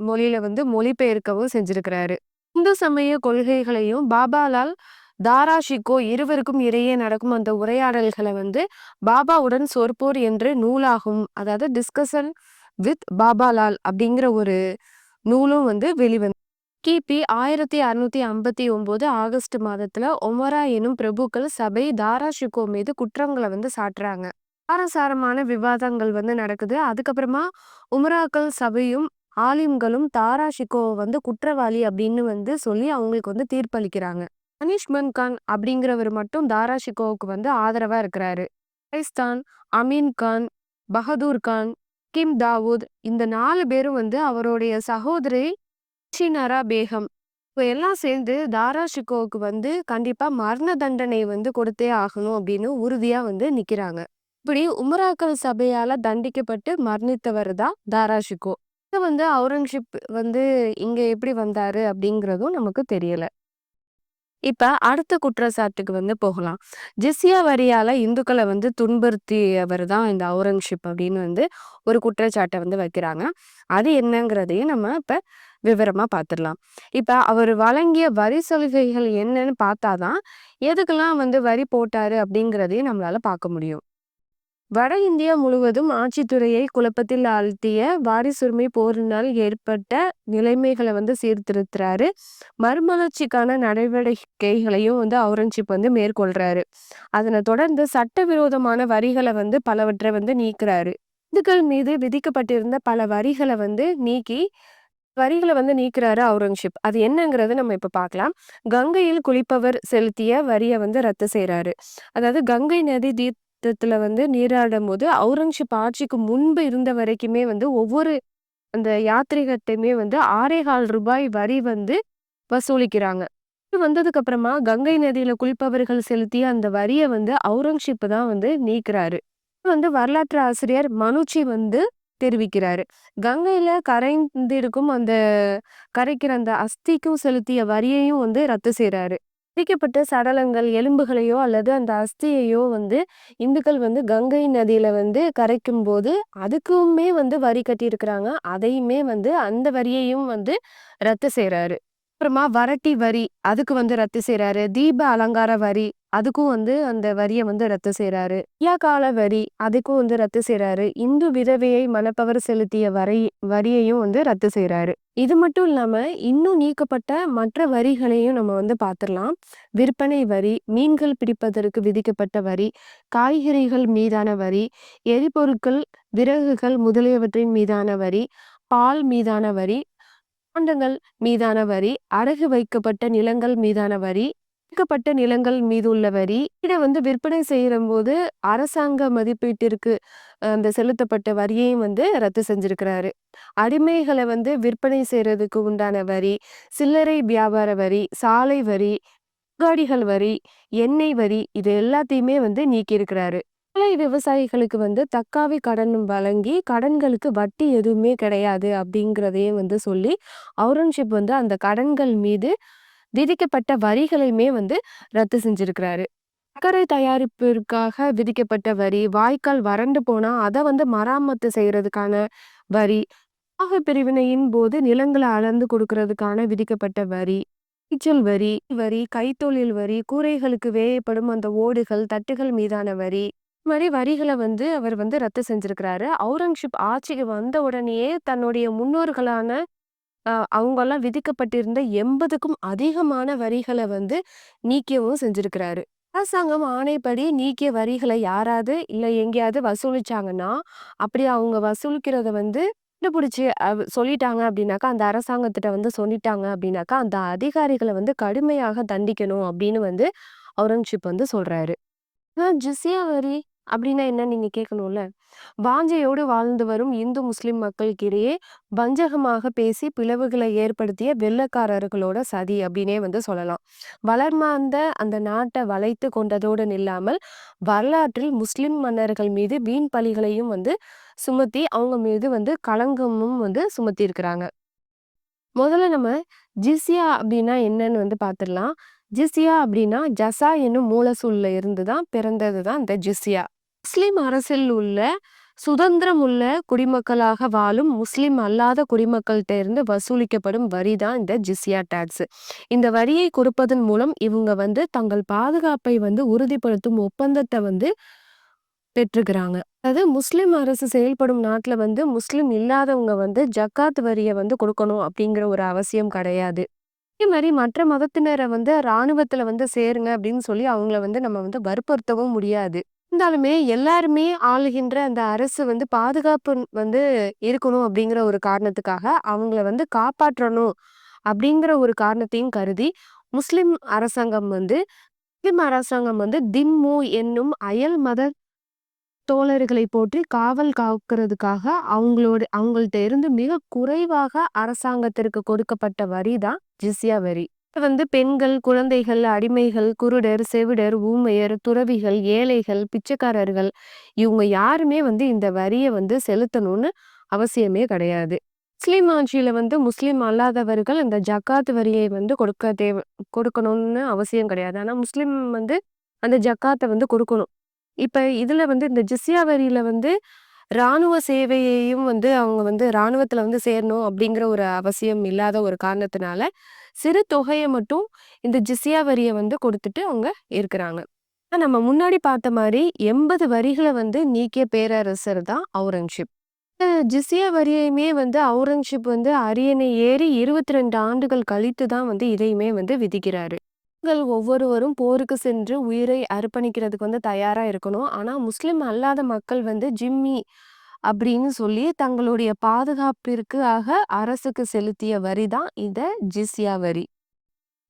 மொழியில மொழிபெயர்க்கவும் செஞ்சிருக்கிறாரு. இந்து சமய கொள்கைகளையும் பாபாலால் தாராஷிகோ இருவருக்கும் இடையே நடக்கும் அந்த உரையாடல்களை பாபாவுடன் சொற்போர் என்று நூலாகும், அதாவது டிஸ்கஷன் வித் பாபாலால் அப்படிங்கிற ஒரு நூலும் வெளிவந்து கிபி 1659 ஆகஸ்ட் மாதத்துல ஒமரா எனும் பிரபுக்கள் சபை தாராஷிகோ மீது குற்றங்களை சாட்டுறாங்க. காரசாரமான விவாதங்கள் நடக்குது. அதுக்கப்புறமா உமராக்கள் சபையும் ஆலிம்களும் தாராஷிகோவை குற்றவாளி அப்படின்னு சொல்லி அவங்களுக்கு தீர்ப்பளிக்கிறாங்க. அனிஷ்மன் கான் அப்படிங்கிறவர் மட்டும் தாராஷிகோவுக்கு ஆதரவா இருக்கிறாரு. பைஸ்தான், அமீன் கான், பகதூர் கான், கிம் தாவூத் இந்த 4 பேரும் அவருடைய சகோதரி ஷினரா பேகம் இப்போ எல்லாம் சேர்ந்து தாராஷிகோவுக்கு கண்டிப்பா மரண தண்டனை கொடுத்தே ஆகணும் அப்படின்னு உறுதியா நிக்கிறாங்க. இப்படி உமராக்கள் சபையால தண்டிக்கப்பட்டு மரணித்தவர் தான் தாராஷிகோ. இதை அவுரங்கசீப் இங்க எப்படி வந்தாரு அப்படிங்கிறதும் நமக்கு தெரியல. இப்ப அடுத்த குற்றச்சாட்டுக்கு போகலாம். ஜிஸ்யா வரியால இந்துக்களை துன்புறுத்தியவர் தான் இந்த அவுரங்கசீப் அப்படின்னு ஒரு குற்றச்சாட்டை வைக்கிறாங்க. அது என்னங்கிறதையும் நம்ம இப்ப விவரமா பார்த்துடலாம். இப்ப அவர் வழங்கிய வரி சலுகைகள் என்னன்னு பார்த்தாதான் எதுக்கெல்லாம் வரி போட்டாரு அப்படிங்கிறதையும் நம்மளால பார்க்க முடியும். வட இந்தியா முழுவதும் ஆட்சித்துறையை குழப்பத்தில் ஆழ்த்திய வாரிசுரிமை போரினால் ஏற்பட்ட நிலைமைகளை சீர்திருத்துறாரு. மறுமலர்ச்சிக்கான நடவடிக்கைகளையும் அவுரங்கசீப் மேற்கொள்றாரு. அதனை தொடர்ந்து சட்டவிரோதமான வரிகளை பலவற்றை நீக்கிறாரு. இந்துக்கள் மீது விதிக்கப்பட்டிருந்த பல வரிகளை நீக்கி நீக்கிறாரு அவுரங்கசீப். அது என்னங்கிறத நம்ம இப்ப பார்க்கலாம். கங்கையில் குளிப்பவர் செலுத்திய வரியை ரத்து செய்யறாரு. அதாவது கங்கை நதி தீர்த்தத்துல நீராடும் போது அவுரங்கசீப் ஆட்சிக்கு முன்பு இருந்த வரைக்குமே ஒவ்வொரு அந்த யாத்திரிகத்தையுமே 6.25 ரூபாய் வரி வசூலிக்கிறாங்க. இது வந்ததுக்கு அப்புறமா கங்கை நதியில குளிப்பவர்கள் செலுத்திய அந்த வரியை அவுரங்கசீப் தான் நீக்கிறாரு. வரலாற்று ஆசிரியர் மனுச்சி தெரிவிக்கிறாரு. கங்கையில கரைந்திருக்கும் அந்த கரைக்கிற அந்த அஸ்திக்கும் செலுத்திய வரியையும் ரத்து செய்யறாரு. பிடிக்கப்பட்ட சடலங்கள் எலும்புகளையோ அல்லது அந்த அஸ்தியையோ இந்துக்கள் கங்கை நதியில கரைக்கும் போது அதுக்குமே வரி கட்டி இருக்கிறாங்க. அதையுமே அந்த வரியையும் ரத்து செய்யறாரு. அப்புறமா வரட்டி வரி அதுக்கு ரத்து செய்யறாரு. தீப அலங்கார வரி அதுக்கும் அந்த வரியை ரத்து செய்யறாரு. கால வரி அதுக்கும் ரத்து செய்யறாரு. இந்து விதவையை மணப்பவர் செலுத்திய வரியையும் ரத்து செய்யறாரு. இது மட்டும் இல்லாம இன்னும் நீக்கப்பட்ட மற்ற வரிகளையும் நம்ம பார்த்துடலாம். விற்பனை வரி, மீன்கள் பிடிப்பதற்கு விதிக்கப்பட்ட வரி, காய்கறிகள் மீதான வரி, எரிபொருட்கள், விறகுகள் முதலியவற்றின் மீதான வரி, பால் மீதான வரி, பாண்டங்கள் மீதான வரி, அடகு வைக்கப்பட்ட நிலங்கள் மீதான வரி, விற்கப்பட்ட நிலங்கள் மீது உள்ள வரி, இதை விற்பனை செய்யற போது அரசாங்க மதிப்பீட்டிற்கு அந்த செலுத்தப்பட்ட வரியையும் ரத்து செஞ்சிருக்கிறாரு. அடிமைகளை விற்பனை செய்யறதுக்கு உண்டான வரி, சில்லறை வியாபார வரி, சாலை வரி, அங்காடிகள் வரி, எண்ணெய் வரி இது எல்லாத்தையுமே நீக்கியிருக்கிறாரு. விவசாயிகளுக்கு தக்காவி கடன் வழங்கி கடன்களுக்கு வட்டி எதுவுமே கிடையாது அப்படிங்கிறதையும் சொல்லி அவுரங்கசீப் அந்த கடன்கள் மீது விதிக்கப்பட்ட வரிகளையுமே ரத்து செஞ்சிருக்கிறாரு. சர்க்கரை தயாரிப்பிற்காக விதிக்கப்பட்ட வரி, வாய்க்கால் வறண்டு போனா அதை மராமத்து செய்யறதுக்கான வரி, பிரிவினையின் போது நிலங்களை அளந்து கொடுக்கறதுக்கான விதிக்கப்பட்ட வரி, நீச்சல் வரி, கைத்தொழில் வரி, கூரைகளுக்கு வேயப்படும் அந்த ஓடுகள், தட்டுகள் மீதான வரி, மாதிரி வரிகளை அவர் ரத்து செஞ்சிருக்கிறாரு. அவுரங்கசீப் ஆட்சிக்கு வந்த உடனேயே தன்னுடைய முன்னோர்களான அவங்கெல்லாம் விதிக்கப்பட்டிருந்த 80க்கும் அதிகமான வரிகளை நீக்கவும் செஞ்சிருக்கிறாரு. அரசாங்கம் ஆணைப்படி நீக்கிய வரிகளை யாராவது இல்ல எங்கேயாவது வசூலிச்சாங்கன்னா அப்படி அவங்க வசூலிக்கிறத கண்டுபிடிச்சு சொல்லிட்டாங்க அப்படின்னாக்கா, அந்த அரசாங்கத்திட்ட சொல்லிட்டாங்க அப்படின்னாக்கா அந்த அதிகாரிகளை கடுமையாக தண்டிக்கணும் அப்படின்னு அவுரங்கசீப் சொல்றாரு. ஜிஸ்யா வரி அப்படின்னா என்னன்னு நீங்க கேட்கணும்ல. வாஞ்சையோடு வாழ்ந்து வரும் இந்து முஸ்லிம் மக்களுக்கிடையே வஞ்சகமாக பேசி பிளவுகளை ஏற்படுத்திய வெள்ளைக்காரர்களோட சதி அப்படின்னே சொல்லலாம். வளர்மாந்த அந்த நாட்டை வளைத்து கொண்டதோடு நில்லாமல் வரலாற்றில் முஸ்லிம் மன்னர்கள் மீது வீண் பழிகளையும் சுமத்தி அவங்க மீது களங்கமும் சுமத்தி இருக்கிறாங்க. முதல்ல நம்ம ஜிஸ்யா அப்படின்னா என்னன்னு பார்த்துடலாம். ஜிஸ்யா அப்படின்னா ஜசா என்னும் மூலசொல்ல இருந்து தான் பிறந்தது தான் இந்த ஜிஸ்யா. முஸ்லிம் அரசில் உள்ள சுதந்திரம் உள்ள குடிமக்களாக வாழும் முஸ்லிம் அல்லாத குடிமக்கள்கிட்ட இருந்து வசூலிக்கப்படும் வரி தான் இந்த ஜிஸ்யா டாக்ஸ். இந்த வரியை கொடுப்பதன் மூலம் இவங்க தங்கள் பாதுகாப்பை உறுதிப்படுத்தும் ஒப்பந்தத்தை பெற்றுக்கிறாங்க. அதாவது முஸ்லிம் அரசு செயல்படும் நாட்டுல முஸ்லிம் இல்லாதவங்க ஜக்காத் வரிய கொடுக்கணும் அப்படிங்கிற ஒரு அவசியம் கிடையாது. அதே மாதிரி மற்ற மதத்தினரை இராணுவத்துல சேருங்க அப்படின்னு சொல்லி அவங்கள நம்ம வற்புறுத்தவும் முடியாது. இருந்தாலுமே எல்லாருமே ஆளுகின்ற அந்த அரசு பாதுகாப்பு இருக்கணும் அப்படிங்கிற ஒரு காரணத்துக்காக அவங்கள காப்பாற்றணும் அப்படிங்கிற ஒரு காரணத்தையும் கருதி முஸ்லிம் அரசாங்கம் திம்மு என்னும் அயல் மத தோழர்களை போற்றி காவல் காக்கிறதுக்காக அவங்கள்ட்ட இருந்து மிக குறைவாக அரசாங்கத்திற்கு கொடுக்கப்பட்ட வரி தான் ஜிஸ்யா வரி. பெண்கள், குழந்தைகள், அடிமைகள், குருடர், செவிடர், ஊமையர், துறவிகள், ஏழைகள், பிச்சைக்காரர்கள் இவங்க யாருமே இந்த வரியை செலுத்தணும்னு அவசியமே கிடையாது. முஸ்லிம் ஆட்சியில முஸ்லிம் அல்லாதவர்கள் இந்த ஜக்காத் வரியை கொடுக்கணும்னு அவசியம் கிடையாது. ஆனா முஸ்லிம் அந்த ஜக்காத்தை கொடுக்கணும். இப்ப இதுல இந்த ஜிஸ்யா வரியில இராணுவ சேவையையும் அவங்க இராணுவத்துல சேரணும் அப்படிங்கிற ஒரு அவசியம் இல்லாத ஒரு காரணத்தினால சிறு தொகையை மட்டும் இந்த ஜிஸ்யா வரிய கொடுத்துட்டு அவங்க இருக்கிறாங்க. நம்ம முன்னாடி பார்த்த மாதிரி 80 வரிகளை நீக்கிய பேரரசர் தான் அவுரங்கசீப். ஜிஸ்யா வரியையுமே அவுரங்கசீப் அரியணை ஏறி 22 ஆண்டுகள் கழித்து தான் இதையுமே விதிக்கிறாரு. ஒவ்வொருவரும் போருக்கு சென்று உயிரை அர்ப்பணிக்கிறதுக்கு தயாரா இருக்கணும். ஆனா முஸ்லிம் அல்லாத மக்கள் ஜிம்மி அப்படின்னு சொல்லி தங்களுடைய பாதுகாப்பிற்காக அரசுக்கு செலுத்திய வரி தான் இந்த ஜிஸ்யா வரி.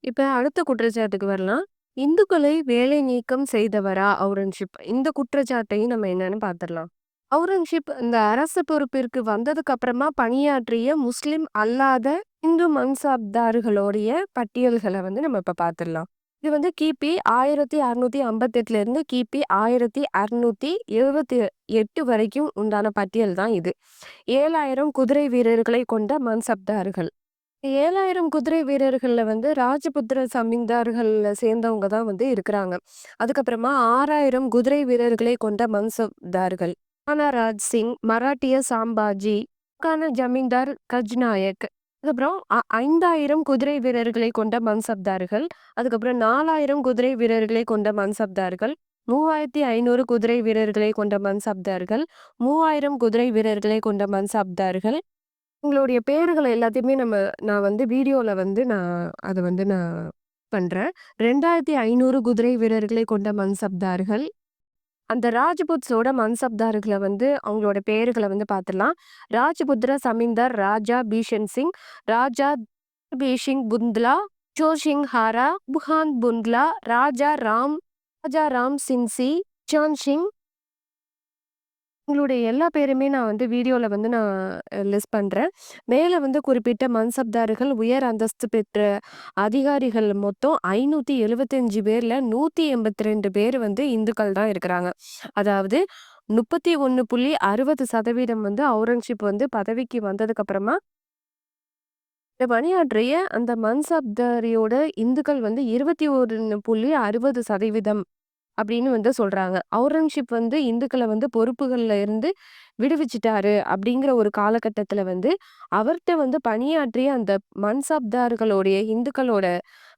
இப்ப அடுத்த குற்றச்சாட்டுக்கு வரலாம். இந்துக்களை வேலை நீக்கம் செய்தவரா அவுரங்கசீப்? இந்த குற்றச்சாட்டையும் நம்ம என்னன்னு பார்த்துடலாம். அவுரங்கசீப் இந்த அரசு பொறுப்பிற்கு வந்ததுக்கு அப்புறமா பணியாற்றிய முஸ்லிம் அல்லாத இந்து மன்சாப்தார்களுடைய பட்டியல்களை நம்ம இப்ப பார்த்துடலாம். இது கிபி 1658 இருந்து கிபி 1678 வரைக்கும் உண்டான பட்டியல் தான் இது. 7000 குதிரை வீரர்களை கொண்ட மன்சப்தார்கள். 7000 குதிரை வீரர்கள்ல ராஜபுத்திர சமீந்தார்கள்ல சேர்ந்தவங்க தான் இருக்கிறாங்க. அதுக்கப்புறமா 6000 குதிரை வீரர்களை கொண்ட மன்சப்தார்கள். ராணாராஜ் சிங், மராட்டிய சாம்பாஜி, ஜமீன்தார் கஜ்நாயக், அதுக்கப்புறம் 5000 குதிரை வீரர்களை கொண்ட மன்சப்தார்கள், அதுக்கப்புறம் 4000 குதிரை வீரர்களை கொண்ட மன்சப்தார்கள், 3500 குதிரை வீரர்களை கொண்ட மன்சப்தார்கள், 3000 குதிரை வீரர்களை கொண்ட மன்சப்தார்கள். உங்களுடைய பேர்களை எல்லாத்தையுமே நான் வீடியோல நான் அதை நான் பண்றேன். 2500 குதிரை வீரர்களை கொண்ட மன்சப்தார்கள். அந்த ராஜபுத்ஸோட மன்சப்தார்களை அவங்களோட பேர்களை பார்த்துடலாம். ராஜபுத்திர சமீந்தார் ராஜா பீஷன் சிங், ராஜா பீஷிங் புந்த்லா, ஜோஷிங் ஹாரா, புகான் புந்த்லா, ராஜா ராம் சின்சி, சான் சிங். உங்களுடைய எல்லா பேருமே நான் வீடியோல நான் லிஸ்ட் பண்றேன். மேல குறிப்பிட்ட மன்சப்தார்கள் உயர் அந்தஸ்து பெற்ற அதிகாரிகள் மொத்தம் 575 பேர்ல 182 பேர் இந்துக்கள் தான் இருக்கிறாங்க. அதாவது 31.60% அவுரங்கசீப் பதவிக்கு வந்ததுக்கு அப்புறமா பணியாற்றிய அந்த மன்சப்தாரியோட இந்துக்கள் 21.60% அப்படின்னு சொல்றாங்க. அவுரங்கசீப் இந்துக்களை பொறுப்புகள்ல இருந்து விடுவிச்சிட்டாரு அப்படிங்கிற ஒரு காலகட்டத்துல அவர்கிட்ட பணியாற்றிய அந்த மன்சப்தார்களுடைய இந்துக்களோட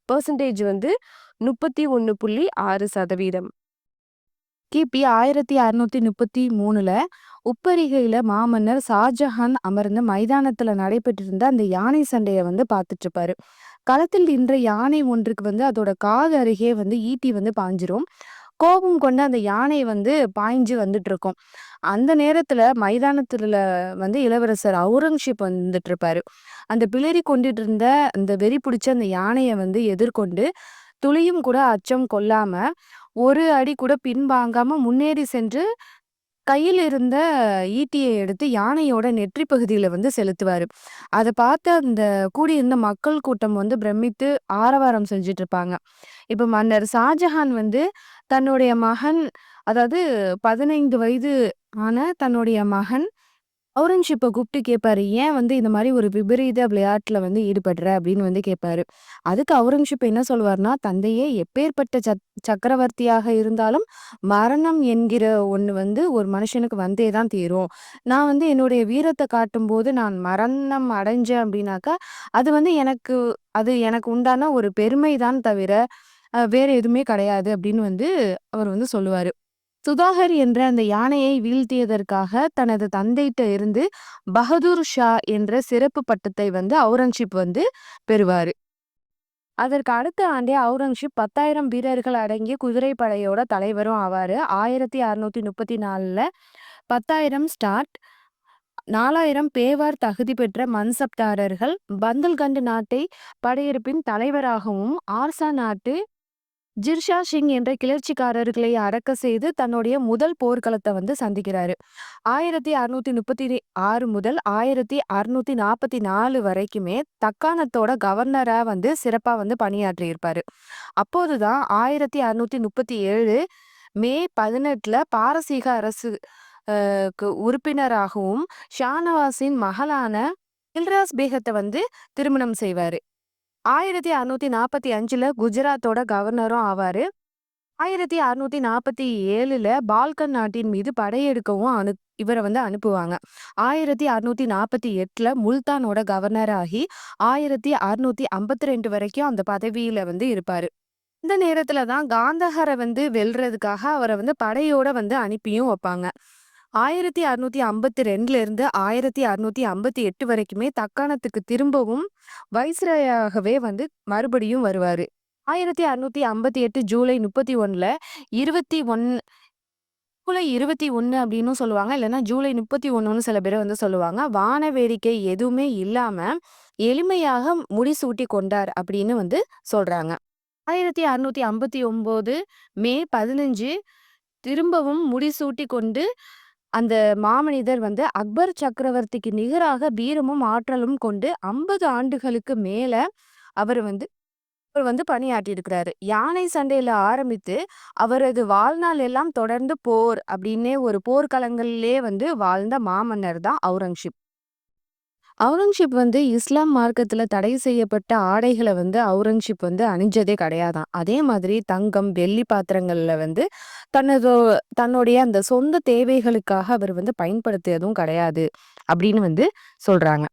பெர்சன்டேஜ் 31.6%. கிபி 1633ல உப்பரிகையில மாமன்னர் ஷாஜஹான் அமர்ந்த மைதானத்துல நடைபெற்றிருந்த அந்த யானை சண்டைய பார்த்துட்டு இருப்பாரு. களத்தில் நின்ற யானை ஒன்றுக்கு அதோட காது அருகே ஈட்டி பாஞ்சிரும். கோபம் கொண்டு அந்த யானை பாய்ஞ்சு வந்துட்டு இருக்கும். அந்த நேரத்துல மைதானத்துல இளவரசர் அவுரங்கசீப் வந்துட்டு இருப்பாரு. அந்த பிளறி கொண்டுட்டு இருந்த அந்த வெறி பிடிச்ச அந்த யானையை எதிர்கொண்டு துளியும் கூட அச்சம் கொள்ளாம ஒரு அடி கூட பின்வாங்காம முன்னேறி சென்று கையில் இருந்த ஈட்டியை எடுத்து யானையோட நெற்றி பகுதியில வந்து செலுத்துவாரு. அத பார்த்து அந்த கூடியிருந்த மக்கள் கூட்டம் வந்து பிரமித்து ஆரவாரம் செஞ்சுட்டு இருப்பாங்க. இப்ப மன்னர் ஷாஜஹான் வந்து தன்னுடைய மகன், அதாவது 15 வயது ஆன தன்னுடைய மகன் அவுரங்கசீப்ப கூப்பிட்டு கேட்பாரு. "ஏன் வந்து இந்த மாரி ஒரு விபரீத விளையாட்டுல வந்து ஈடுபடுற?" அப்படின்னு வந்து கேட்பாரு. அதுக்கு அவுரங்கசீப் என்ன சொல்வார்ன்னா, "தந்தையே, எப்பேர்ப்பட்ட சக்கரவர்த்தியாக இருந்தாலும் மரணம் என்கிற ஒண்ணு வந்து ஒரு மனுஷனுக்கு வந்தே தான் தீரும். நான் வந்து என்னுடைய வீரத்த காட்டும்போது நான் மரணம் அடைஞ்சேன் அப்படின்னாக்கா, அது வந்து எனக்கு உண்டான ஒரு பெருமை தான் தவிர, வேற எதுவுமே கிடையாது." அப்படின்னு வந்து அவர் வந்து சொல்லுவாரு. சுதாகர் என்ற அந்த யானையை வீழ்த்தியதற்காக தனது தந்தைட்ட இருந்து பகதூர் ஷா என்ற சிறப்பு பட்டத்தை வந்து அவுரங்கசீப் வந்து பெறுவாரு. அதற்கு அடுத்த ஆண்டே அவுரங்கசீப் 10,000 வீரர்கள் அடங்கிய குதிரைப்படையோட தலைவரும் ஆவாரு. 1634ல 10,000 ஸ்டார்ட், 4,000 பேவார் தகுதி பெற்ற மன்சப்தாரர்கள், பந்தல்கண்ட் நாட்டை படையெடுப்பின் தலைவராகவும், ஆர்சா நாட்டு ஜிர்ஷா சிங் என்ற கிளர்ச்சிக்காரர்களை அடக்க செய்து தன்னுடைய முதல் போர்க்களத்தை வந்து சந்திக்கிறாரு. 1636 முதல் 1644 வரைக்குமே தக்காணத்தோட கவர்னரா வந்து சிறப்பா வந்து பணியாற்றி இருப்பாரு. அப்போதுதான் 1637 மே 18ல பாரசீக அரசு உறுப்பினராகவும் ஷானவாஸின் மகளான தில்ராஸ் பேகத்தை வந்து திருமணம் செய்வாரு. 1645ல குஜராத்தோட கவர்னரும் ஆவாரு. 1647ல பால்கன் நாட்டின் மீது படையெடுக்கவும் இவரை வந்து அனுப்புவாங்க. 1648ல முல்தானோட கவர்னர் ஆகி 1652 வரைக்கும் அந்த பதவியில வந்து இருப்பாரு. இந்த நேரத்துல தான் காந்தஹரை வந்து வெல்றதுக்காக அவரை வந்து படையோட வந்து அனுப்பியும் வைப்பாங்க. 1652ல இருந்து 1658 வரைக்குமே தக்காணத்துக்கு திரும்பவும் வைஸ்ராயாகவே வந்து மறுபடியும் வருவாரு. 1658 ஜூலை 31ல 21 ஜூலை 21 அப்படின்னும் சொல்லுவாங்க. இல்லைன்னா ஜூலை 31ன்னு சில பேர் வந்து சொல்லுவாங்க. வான வேடிக்கை எதுவுமே இல்லாம எளிமையாக முடிசூட்டி கொண்டார் அப்படின்னு வந்து சொல்றாங்க. 1659 மே 15 திரும்பவும் முடிசூட்டி கொண்டு அந்த மாமனிதர் வந்து அக்பர் சக்கரவர்த்திக்கு நிகராக வீரமும் ஆற்றலும் கொண்டு 50 ஆண்டுகளுக்கு மேல அவர் வந்து அவர் வந்து பணியாற்றியிருக்கிறாரு. யானை சண்டையில ஆரம்பித்து அவரது வாழ்நாள் எல்லாம் தொடர்ந்து போர் அப்படின்னே ஒரு போர்க்களங்களிலே வந்து வாழ்ந்த மாமன்னர் தான் அவுரங்கசீப். அவுரங்கசீப் வந்து இஸ்லாம் மார்க்கத்துல தடை செய்யப்பட்ட ஆடைகளை வந்து அவுரங்கசீப் வந்து அணிஞ்சதே கிடையாதாம். அதே மாதிரி தங்கம், வெள்ளி பாத்திரங்கள்ல வந்து தனது தன்னுடைய அந்த சொந்த தேவைகளுக்காக அவர் வந்து பயன்படுத்தியதும் கிடையாது அப்படின்னு வந்து சொல்றாங்க.